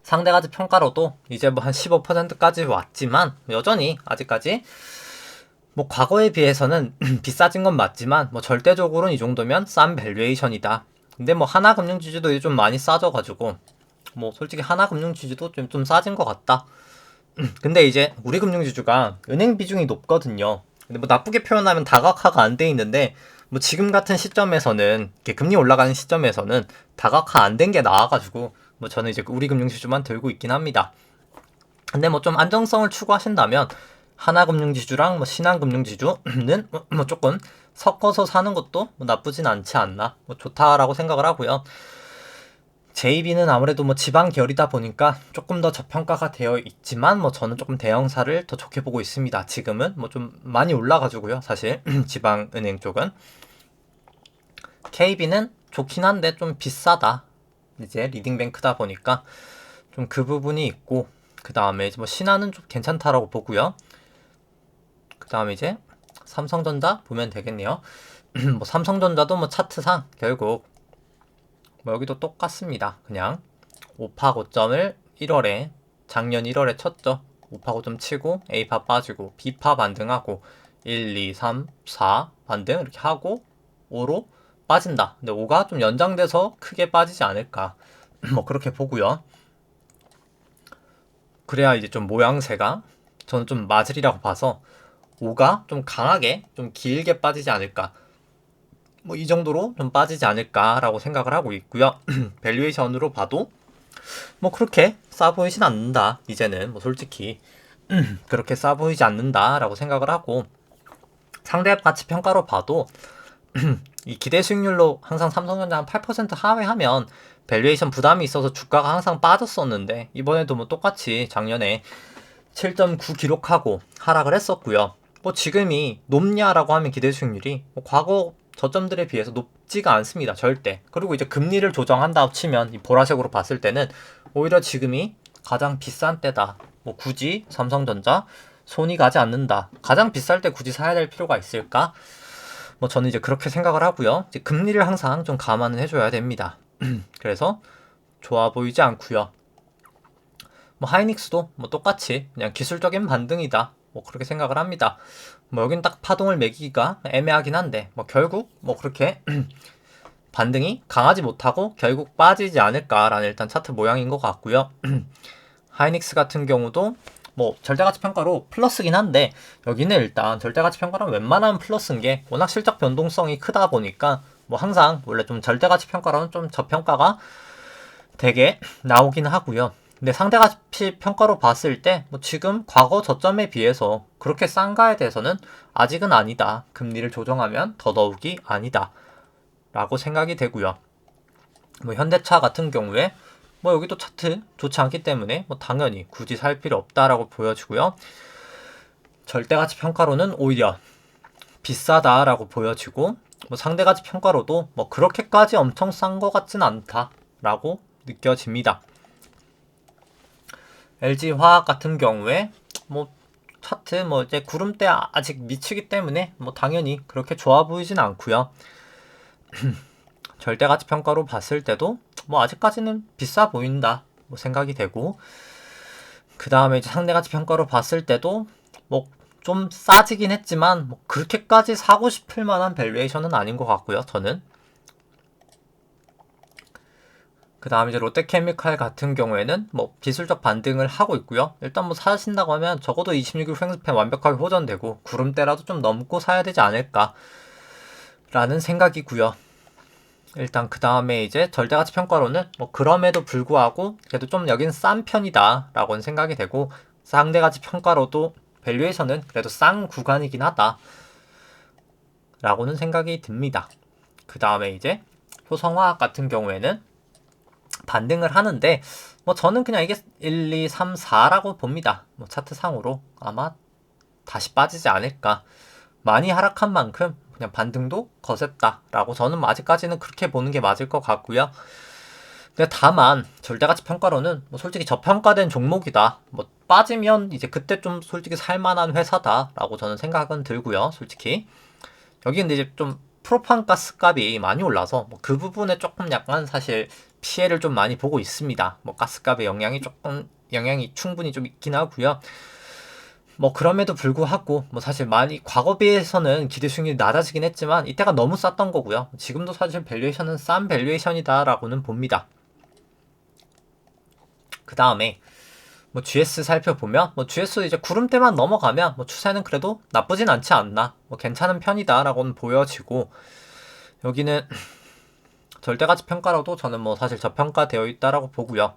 상대가지 평가로도 이제 뭐 한 15%까지 왔지만 여전히 아직까지 뭐 과거에 비해서는 비싸진 건 맞지만 뭐 절대적으로는 이 정도면 싼 밸류에이션이다. 근데 뭐 하나금융지주도 좀 많이 싸져가지고 뭐 솔직히 하나금융지주도 좀 싸진 것 같다. 근데 이제 우리 금융지주가 은행 비중이 높거든요. 근데 뭐 나쁘게 표현하면 다각화가 안 돼 있는데 뭐 지금 같은 시점에서는 금리 올라가는 시점에서는 다각화 안 된 게 나와가지고 뭐 저는 이제 우리 금융지주만 들고 있긴 합니다. 근데 뭐 좀 안정성을 추구하신다면 하나금융지주랑 뭐 신한금융지주는 뭐 조금 섞어서 사는 것도 뭐 나쁘진 않지 않나, 뭐 좋다라고 생각을 하고요. JB는 아무래도 뭐 지방 계열이다 보니까 조금 더 저평가가 되어 있지만 뭐 저는 조금 대형사를 더 좋게 보고 있습니다. 지금은 뭐 좀 많이 올라가지고요. 사실 지방은행 쪽은 KB는 좋긴 한데 좀 비싸다. 이제 리딩뱅크다 보니까 좀 그 부분이 있고, 그 다음에 뭐 신한은 좀 괜찮다라고 보고요. 그 다음에 이제 삼성전자 보면 되겠네요. 뭐 삼성전자도 뭐 차트상 결국 뭐 여기도 똑같습니다. 그냥 5파 고점을 1월에 작년 1월에 쳤죠. 5파 5점 치고 A파 빠지고 B파 반등하고 1, 2, 3, 4 반등 이렇게 하고 5로 빠진다. 근데 5가 좀 연장돼서 크게 빠지지 않을까. 뭐 그렇게 보고요. 그래야 이제 좀 모양새가 저는 좀 맞으리라고 봐서 5가 좀 강하게 좀 길게 빠지지 않을까. 뭐 이 정도로 좀 빠지지 않을까라고 생각을 하고 있고요. 밸류에이션으로 봐도 뭐 그렇게 싸 보이진 않는다. 이제는 뭐 솔직히 그렇게 싸 보이지 않는다라고 생각을 하고 상대 가치 평가로 봐도 이 기대 수익률로 항상 삼성전자 한 8% 하회하면 밸류에이션 부담이 있어서 주가가 항상 빠졌었는데 이번에도 뭐 똑같이 작년에 7.9 기록하고 하락을 했었고요. 뭐 지금이 높냐라고 하면 기대 수익률이 뭐 과거 저점들에 비해서 높지가 않습니다. 절대. 그리고 이제 금리를 조정한다 치면 이 보라색으로 봤을 때는 오히려 지금이 가장 비싼 때다. 뭐 굳이 삼성전자 손이 가지 않는다. 가장 비쌀 때 굳이 사야 될 필요가 있을까? 뭐 저는 이제 그렇게 생각을 하고요. 이제 금리를 항상 좀 감안을 해줘야 됩니다. 그래서 좋아 보이지 않고요. 뭐 하이닉스도 뭐 똑같이 그냥 기술적인 반등이다. 뭐 그렇게 생각을 합니다. 뭐 여긴 딱 파동을 매기기가 애매하긴 한데 뭐 결국 뭐 그렇게 반등이 강하지 못하고 결국 빠지지 않을까라는 일단 차트 모양인 것 같고요. 하이닉스 같은 경우도 뭐 절대가치 평가로 플러스긴 한데 여기는 일단 절대가치 평가랑 웬만하면 플러스인 게 워낙 실적 변동성이 크다 보니까 뭐 항상 원래 좀 절대가치 평가로는 좀 저평가가 되게 나오긴 하고요. 근데 상대가치 평가로 봤을 때 뭐 지금 과거 저점에 비해서 그렇게 싼가에 대해서는 아직은 아니다. 금리를 조정하면 더더욱이 아니다. 라고 생각이 되고요. 뭐 현대차 같은 경우에 뭐 여기도 차트 좋지 않기 때문에 뭐 당연히 굳이 살 필요 없다라고 보여지고요. 절대가치 평가로는 오히려 비싸다라고 보여지고 뭐 상대가치 평가로도 뭐 그렇게까지 엄청 싼 것 같진 않다라고 느껴집니다. LG화학 같은 경우에 뭐 차트 뭐 이제 구름대 아직 미치기 때문에 뭐 당연히 그렇게 좋아 보이진 않고요. 절대가치 평가로 봤을 때도 뭐 아직까지는 비싸 보인다 뭐 생각이 되고 그 다음에 이제 상대가치 평가로 봤을 때도 뭐 좀 싸지긴 했지만 뭐 그렇게까지 사고 싶을 만한 밸류에이션은 아닌 것 같고요. 저는 그 다음에 이제 롯데케미칼 같은 경우에는 뭐 기술적 반등을 하고 있고요. 일단 뭐 사신다고 하면 적어도 26일 횡스팬 완벽하게 호전되고 구름대라도 좀 넘고 사야 되지 않을까 라는 생각이고요. 일단 그 다음에 이제 절대가치 평가로는 뭐 그럼에도 불구하고 그래도 좀 여긴 싼 편이다 라고는 생각이 되고 상대가치 평가로도 밸류에이션은 그래도 싼 구간이긴 하다 라고는 생각이 듭니다. 그 다음에 이제 효성화학 같은 경우에는 반등을 하는데 뭐 저는 그냥 이게 1, 2, 3, 4라고 봅니다. 뭐 차트상으로 아마 다시 빠지지 않을까. 많이 하락한 만큼 그냥 반등도 거셌다라고 저는 아직까지는 그렇게 보는 게 맞을 것 같고요. 근데 다만 절대가치 평가로는 뭐 솔직히 저평가된 종목이다. 뭐 빠지면 이제 그때 좀 솔직히 살만한 회사다라고 저는 생각은 들고요. 솔직히 여기 근데 이제 좀 프로판가스 값이 많이 올라서 뭐 그 부분에 조금 약간 사실 피해를 좀 많이 보고 있습니다. 뭐 가스값의 영향이 충분히 좀 있긴 하고요. 뭐 그럼에도 불구하고 뭐 사실 많이 과거 비해서는 기대 수익률이 낮아지긴 했지만 이때가 너무 쌌던 거고요. 지금도 사실 밸류에이션은 싼 밸류에이션이다라고는 봅니다. 그 다음에 뭐 GS 살펴보면 뭐 GS 이제 구름대만 넘어가면 뭐 추세는 그래도 나쁘진 않지 않나, 뭐 괜찮은 편이다라고는 보여지고 여기는 절대가치 평가로도 저는 뭐 사실 저평가되어 있다라고 보고요.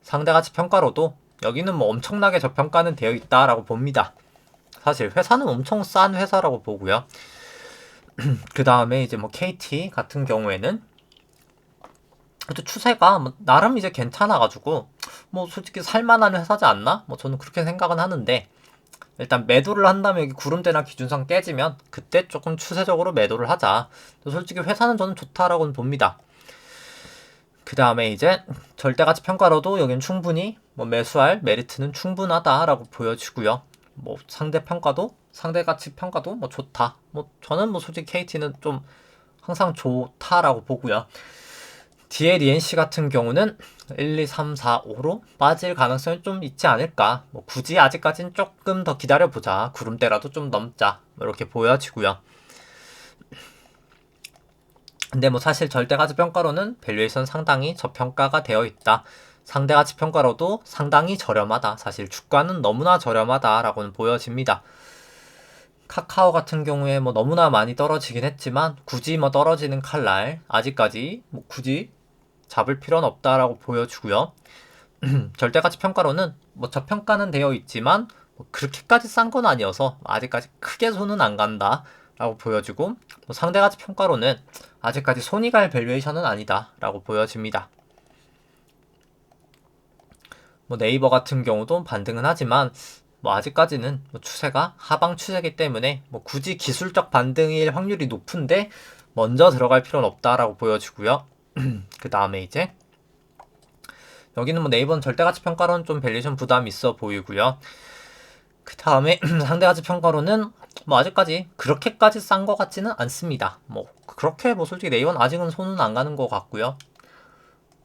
상대가치 평가로도 여기는 뭐 엄청나게 저평가는 되어 있다라고 봅니다. 사실 회사는 엄청 싼 회사라고 보고요. 그 다음에 이제 뭐 KT 같은 경우에는 또 추세가 뭐 나름 이제 괜찮아가지고 뭐 솔직히 살만한 회사지 않나? 뭐 저는 그렇게 생각은 하는데 일단 매도를 한다면 여기 구름대나 기준선 깨지면 그때 조금 추세적으로 매도를 하자. 솔직히 회사는 저는 좋다라고는 봅니다. 그 다음에 이제 절대가치 평가로도 여긴 충분히 뭐 매수할 메리트는 충분하다라고 보여지고요. 뭐 상대가치 평가도 뭐 좋다. 뭐 저는 뭐 솔직히 KT는 좀 항상 좋다라고 보고요. DLENC 같은 경우는 1, 2, 3, 4, 5로 빠질 가능성이 좀 있지 않을까. 뭐 굳이 아직까진 조금 더 기다려보자. 구름대라도 좀 넘자. 뭐 이렇게 보여지고요. 근데 뭐 사실 절대가치평가로는 밸류에이션 상당히 저평가가 되어 있다. 상대가치평가로도 상당히 저렴하다. 사실 주가는 너무나 저렴하다라고는 보여집니다. 카카오 같은 경우에 뭐 너무나 많이 떨어지긴 했지만 굳이 뭐 떨어지는 칼날 아직까지 뭐 굳이 잡을 필요는 없다라고 보여주고요. 절대가치 평가로는 뭐 저평가는 되어 있지만 뭐 그렇게까지 싼 건 아니어서 아직까지 크게 손은 안 간다 라고 보여주고, 뭐 상대가치 평가로는 아직까지 손이 갈 밸류에이션은 아니다 라고 보여집니다. 뭐 네이버 같은 경우도 반등은 하지만 뭐 아직까지는 뭐 추세가 하방 추세이기 때문에 뭐 굳이 기술적 반등일 확률이 높은데 먼저 들어갈 필요는 없다라고 보여지고요. 그 다음에 이제 여기는 뭐 네이버는 절대가치 평가로는 좀 밸류에이션 부담이 있어 보이고요. 그 다음에 상대가치 평가로는 뭐 아직까지 그렇게까지 싼 것 같지는 않습니다. 뭐 그렇게 뭐 솔직히 네이버는 아직은 손은 안 가는 것 같고요.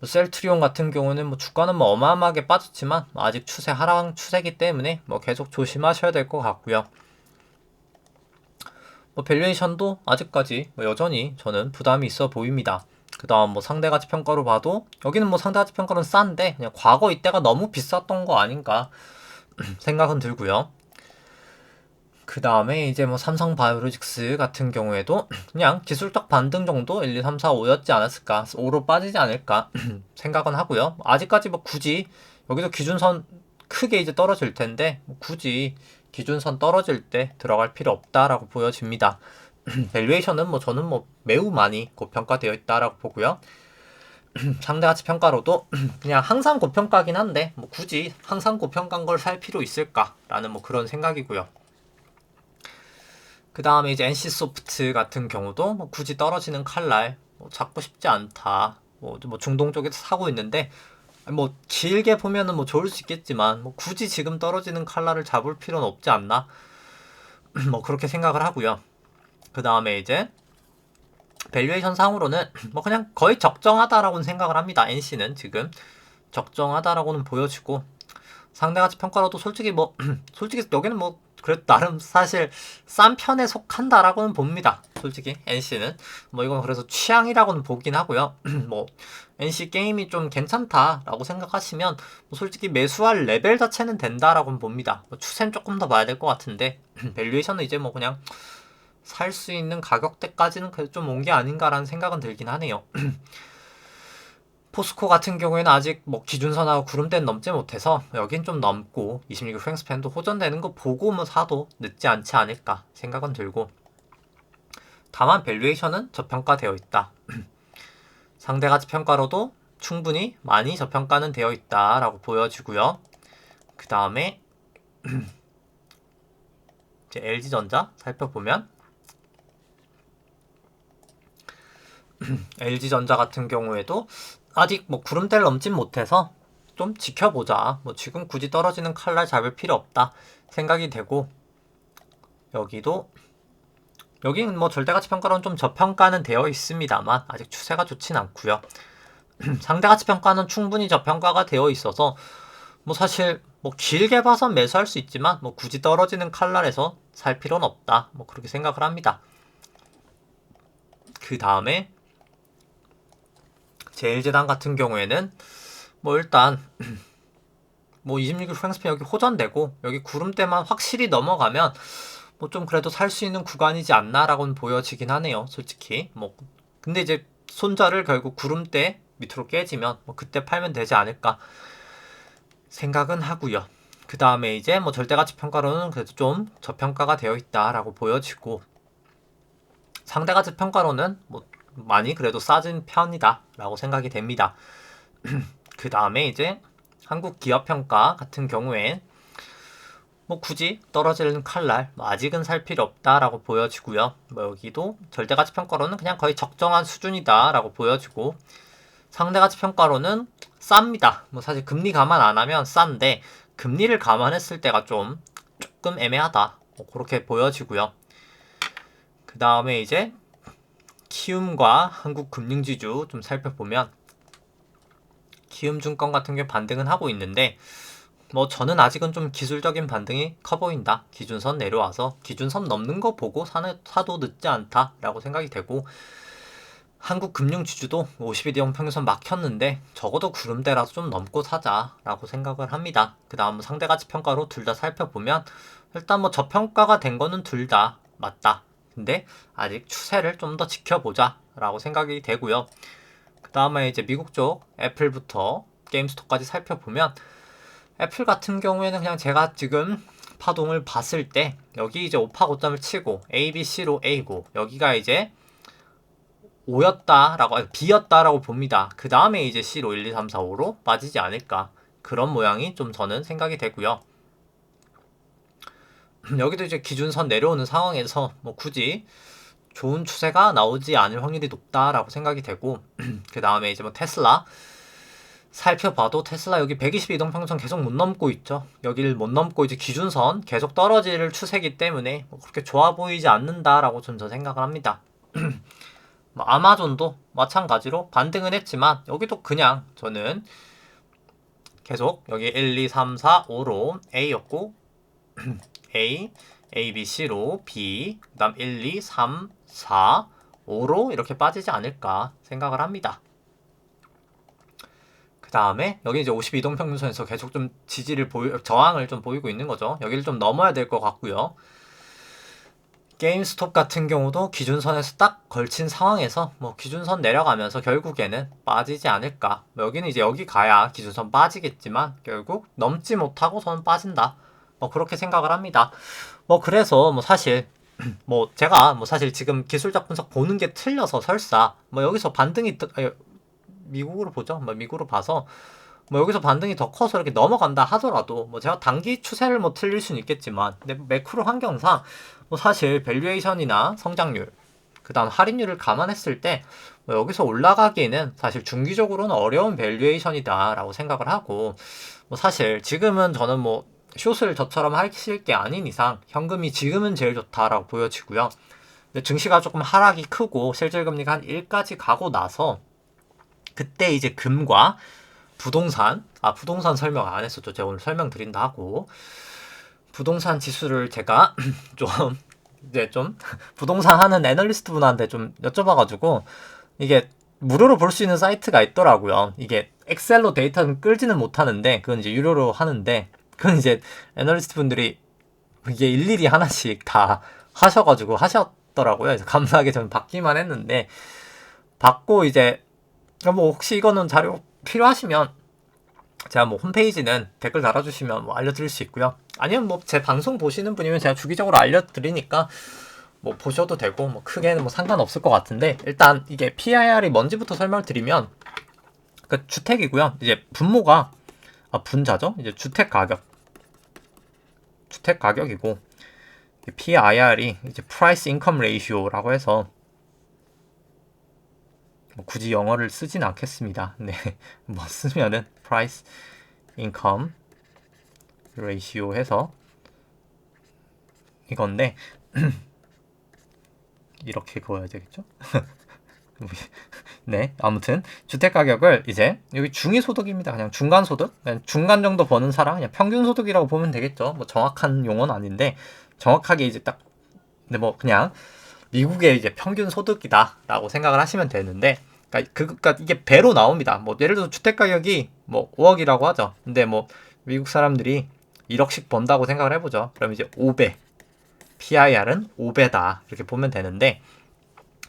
뭐 셀트리온 같은 경우는 뭐 주가는 뭐 어마어마하게 빠졌지만 아직 추세 하락 추세이기 때문에 뭐 계속 조심하셔야 될 것 같고요. 뭐 밸류에이션도 아직까지 뭐 여전히 저는 부담이 있어 보입니다. 그 다음 뭐 상대가치 평가로 봐도 여기는 뭐 상대가치 평가는 싼데 그냥 과거 이때가 너무 비쌌던 거 아닌가 생각은 들고요. 그 다음에 이제 뭐 삼성바이오로직스 같은 경우에도 그냥 기술적 반등 정도 1, 2, 3, 4, 5였지 않았을까, 5로 빠지지 않을까 생각은 하고요. 아직까지 뭐 굳이 여기서 기준선 크게 이제 떨어질 텐데 뭐 굳이 기준선 떨어질 때 들어갈 필요 없다라고 보여집니다. 밸류에이션은 뭐 저는 뭐 매우 많이 고평가되어 있다라고 보고요. 상대가치 평가로도 그냥 항상 고평가긴 한데 뭐 굳이 항상 고평가인 걸 살 필요 있을까라는 뭐 그런 생각이고요. 그 다음에 이제 NC소프트 같은 경우도 뭐 굳이 떨어지는 칼날 뭐 잡고 싶지 않다. 뭐 중동 쪽에서 사고 있는데 뭐 길게 보면은 뭐 좋을 수 있겠지만 뭐 굳이 지금 떨어지는 칼날을 잡을 필요는 없지 않나? 뭐 그렇게 생각을 하고요. 그 다음에 이제 밸류에이션 상으로는 뭐 그냥 거의 적정하다라고는 생각을 합니다. NC는 지금 적정하다라고는 보여지고, 상대가치 평가로도 솔직히 뭐 솔직히 여기는 뭐 그래도 나름 사실 싼 편에 속한다라고는 봅니다. 솔직히 NC는 뭐 이건 그래서 취향이라고는 보긴 하고요. 뭐 NC 게임이 좀 괜찮다라고 생각하시면 뭐 솔직히 매수할 레벨 자체는 된다라고는 봅니다. 뭐 추세는 조금 더 봐야 될 것 같은데 밸류에이션은 이제 뭐 그냥 살 수 있는 가격대까지는 그래도 좀 온 게 아닌가라는 생각은 들긴 하네요. 포스코 같은 경우에는 아직 뭐 기준선하고 구름대는 넘지 못해서 여긴 좀 넘고 26일 프랭스팬도 호전되는 거 보고 뭐 사도 늦지 않지 않을까 생각은 들고, 다만 밸류에이션은 저평가되어 있다. 상대가치 평가로도 충분히 많이 저평가는 되어 있다라고 보여지고요. 그 다음에 이제 LG전자 살펴보면 LG전자 같은 경우에도 아직 뭐 구름대를 넘진 못해서 좀 지켜보자. 뭐 지금 굳이 떨어지는 칼날 잡을 필요 없다 생각이 되고, 여기는 뭐 절대가치 평가로는 좀 저평가는 되어 있습니다만 아직 추세가 좋진 않고요. 상대가치 평가는 충분히 저평가가 되어 있어서 뭐 사실 뭐 길게 봐선 매수할 수 있지만 뭐 굳이 떨어지는 칼날에서 살 필요는 없다. 뭐 그렇게 생각을 합니다. 그 다음에 제일제당 같은 경우에는 뭐 일단 뭐 26일 프랭스팬 여기 호전되고 여기 구름대만 확실히 넘어가면 뭐 좀 그래도 살 수 있는 구간이지 않나라고는 보여지긴 하네요. 솔직히 뭐 근데 이제 손절을 결국 구름대 밑으로 깨지면 뭐 그때 팔면 되지 않을까 생각은 하고요. 그 다음에 이제 뭐 절대가치 평가로는 그래도 좀 저평가가 되어 있다라고 보여지고, 상대가치 평가로는 뭐 많이 그래도 싸진 편이다라고 생각이 됩니다. 그 다음에 이제 한국기업평가 같은 경우엔 뭐 굳이 떨어지는 칼날 뭐 아직은 살 필요 없다라고 보여지고요. 뭐 여기도 절대가치 평가로는 그냥 거의 적정한 수준이다라고 보여지고, 상대가치 평가로는 쌉니다. 뭐 사실 금리 감안 안 하면 싼데 금리를 감안했을 때가 조금 애매하다. 뭐 그렇게 보여지고요. 그 다음에 이제 키움과 한국금융지주 좀 살펴보면 키움증권 같은 경우에 반등은 하고 있는데 뭐 저는 아직은 좀 기술적인 반등이 커 보인다. 기준선 내려와서 기준선 넘는 거 보고 사도 늦지 않다라고 생각이 되고, 한국 금융 지주도 50일 평균선 막혔는데 적어도 구름대라도 좀 넘고 사자라고 생각을 합니다. 그 다음 상대가치 평가로 둘 다 살펴보면 일단 뭐 저평가가 된 거는 둘 다 맞다. 근데 아직 추세를 좀 더 지켜보자 라고 생각이 되고요. 그 다음에 이제 미국 쪽 애플부터 게임스톱까지 살펴보면, 애플 같은 경우에는 그냥 제가 지금 파동을 봤을 때 여기 이제 5파 고점을 치고 A, B, C로 A고 여기가 이제 B였다라고 봅니다. 그 다음에 이제 C로 1, 2, 3, 4, 5로 빠지지 않을까, 그런 모양이 좀 저는 생각이 되고요. 여기도 이제 기준선 내려오는 상황에서 뭐 굳이 좋은 추세가 나오지 않을 확률이 높다라고 생각이 되고, 그 다음에 이제 뭐 테슬라 살펴봐도 테슬라 여기 120 이동평선 계속 못 넘고 있죠. 여기를 못 넘고 이제 기준선 계속 떨어질 추세이기 때문에 뭐 그렇게 좋아 보이지 않는다라고 저는 생각을 합니다. 뭐 아마존도 마찬가지로 반등은 했지만 여기도 그냥 저는 계속 여기 1, 2, 3, 4, 5로 A였고 A, A, B, C로 B, 그 다음 1, 2, 3, 4, 5로 이렇게 빠지지 않을까 생각을 합니다. 그 다음에 여기 이제 52동평균선에서 계속 좀 저항을 좀 보이고 있는 거죠. 여기를 좀 넘어야 될 것 같고요. 게임스톱 같은 경우도 기준선에서 딱 걸친 상황에서 뭐 기준선 내려가면서 결국에는 빠지지 않을까. 여기는 이제 여기 가야 기준선 빠지겠지만 결국 넘지 못하고서는 빠진다. 뭐 그렇게 생각을 합니다. 뭐 그래서 뭐 사실 뭐 제가 뭐 사실 지금 기술적 분석 보는 게 틀려서 설사 뭐 여기서 반등이 미국으로 보죠. 뭐 미국으로 봐서 뭐 여기서 반등이 더 커서 이렇게 넘어간다 하더라도 뭐 제가 단기 추세를 뭐 틀릴 수는 있겠지만, 근데 매크로 환경상 뭐 사실 밸류에이션이나 성장률, 그 다음 할인율을 감안했을 때 뭐 여기서 올라가기에는 사실 중기적으로는 어려운 밸류에이션이다 라고 생각을 하고, 뭐 사실 지금은 저는 뭐 숏을 저처럼 하실 게 아닌 이상 현금이 지금은 제일 좋다라고 보여지고요. 근데 증시가 조금 하락이 크고 실질금리가 한 1까지 가고 나서 그때 이제 금과 부동산 설명 안 했었죠. 제가 오늘 설명드린다 하고, 부동산 지수를 제가 좀 부동산 하는 애널리스트 분한테 좀 여쭤봐가지고 이게 무료로 볼 수 있는 사이트가 있더라고요. 이게 엑셀로 데이터는 끌지는 못하는데 그건 이제 유료로 하는데, 그건 이제 애널리스트 분들이 이게 일일이 하나씩 다 하셨더라고요. 그래서 감사하게 저는 받기만 했는데, 받고 이제 뭐 혹시 이거는 자료 필요하시면 제가 뭐 홈페이지는 댓글 달아주시면 뭐 알려드릴 수 있고요. 아니면 뭐 제 방송 보시는 분이면 제가 주기적으로 알려드리니까 뭐 보셔도 되고 뭐 크게는 뭐 상관없을 것 같은데, 일단 이게 PIR이 뭔지부터 설명을 드리면 그 주택이고요. 이제 분모가 분자죠. 이제 주택 가격이고 PIR이 이제 Price Income Ratio라고 해서 뭐 굳이 영어를 쓰진 않겠습니다. 네, 뭐 쓰면은 Price Income Ratio 해서 이건데 이렇게 그어야 되겠죠? 네, 아무튼 주택 가격을 이제 여기 중위소득입니다. 그냥 중간소득, 그냥 중간 정도 버는 사람, 그냥 평균소득이라고 보면 되겠죠. 뭐 정확한 용어는 아닌데 정확하게 이제 딱, 근데 뭐 그냥 미국의 이제 평균 소득이다라고 생각을 하시면 되는데, 그러니까 이게 배로 나옵니다. 뭐 예를 들어서 주택 가격이 뭐 5억이라고 하죠. 근데 뭐 미국 사람들이 1억씩 번다고 생각을 해보죠. 그럼 이제 5배, PIR은 5배다 이렇게 보면 되는데,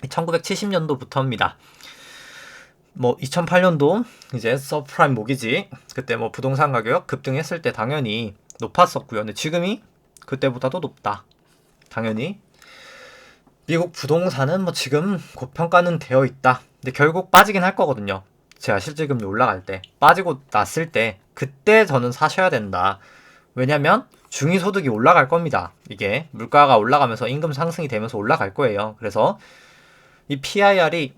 1970년도부터입니다. 뭐 2008년도 이제 서프라임 모기지 그때 뭐 부동산 가격 급등했을 때 당연히 높았었고요. 근데 지금이 그때보다도 높다. 당연히 미국 부동산은 뭐 지금 고평가는 되어 있다. 근데 결국 빠지긴 할 거거든요. 제가 실질금리 올라갈 때 빠지고 났을 때 그때 저는 사셔야 된다. 왜냐면 중위소득이 올라갈 겁니다. 이게 물가가 올라가면서 임금 상승이 되면서 올라갈 거예요. 그래서 이 PIR이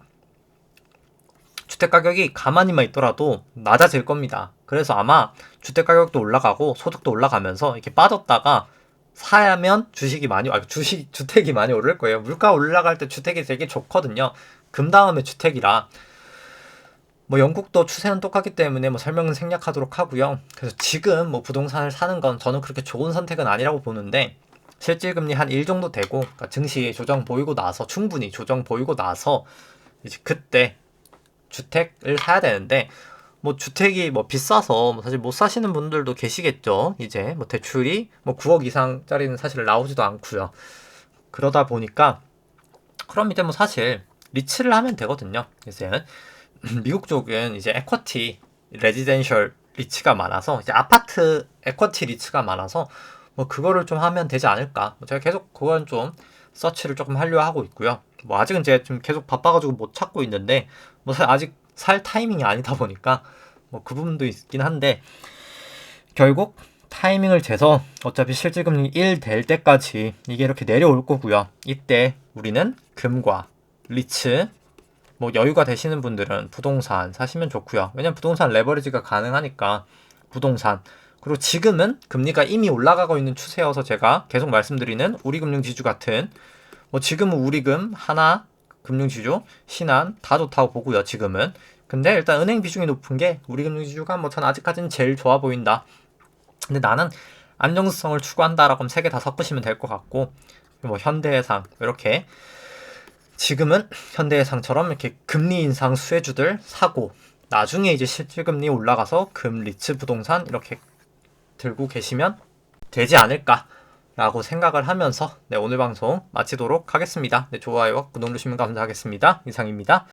주택가격이 가만히만 있더라도 낮아질 겁니다. 그래서 아마 주택가격도 올라가고 소득도 올라가면서 이렇게 빠졌다가 사야면 주택이 많이 오를 거예요. 물가 올라갈 때 주택이 되게 좋거든요. 금 다음에 주택이라 뭐 영국도 추세는 똑같기 때문에 뭐 설명은 생략하도록 하고요. 그래서 지금 뭐 부동산을 사는 건 저는 그렇게 좋은 선택은 아니라고 보는데, 실질금리 한 1 정도 되고, 그러니까 증시 조정 보이고 나서, 충분히 조정 보이고 나서 이제 그때 주택을 사야 되는데, 뭐 주택이 뭐 비싸서 뭐 사실 못 사시는 분들도 계시겠죠. 이제 뭐 대출이 뭐 9억 이상짜리는 사실 나오지도 않고요. 그러다 보니까 그럼 이제 뭐 사실 리츠를 하면 되거든요. 이제 미국 쪽은 이제 에쿼티 레지덴셜 리츠가 많아서, 이제 아파트 에쿼티 리츠가 많아서 뭐 그거를 좀 하면 되지 않을까. 제가 계속 그건 좀 서치를 조금 하려고 하고 있고요. 뭐 아직은 제가 좀 계속 바빠가지고 못 찾고 있는데, 뭐 아직 살 타이밍이 아니다 보니까 뭐 그 부분도 있긴 한데, 결국 타이밍을 재서 어차피 실질금리 1 될 때까지 이게 이렇게 내려올 거고요. 이때 우리는 금과 리츠, 뭐 여유가 되시는 분들은 부동산 사시면 좋고요. 왜냐면 부동산 레버리지가 가능하니까 부동산. 그리고 지금은 금리가 이미 올라가고 있는 추세여서 제가 계속 말씀드리는 우리금융지주 같은, 뭐 지금은 우리금, 하나, 금융지주, 신한 다 좋다고 보고요. 지금은. 근데 일단 은행 비중이 높은 게 우리금융지주가 뭐 전 아직까지는 제일 좋아 보인다. 근데 나는 안정성을 추구한다라고 하면 3개 다 섞으시면 될 것 같고, 뭐 현대해상 이렇게 지금은 현대해상처럼 이렇게 금리 인상 수혜주들 사고, 나중에 이제 실질금리 올라가서 금, 리츠, 부동산 이렇게 들고 계시면 되지 않을까라고 생각을 하면서 오늘 방송 마치도록 하겠습니다. 좋아요와 구독 누르시면 감사하겠습니다. 이상입니다.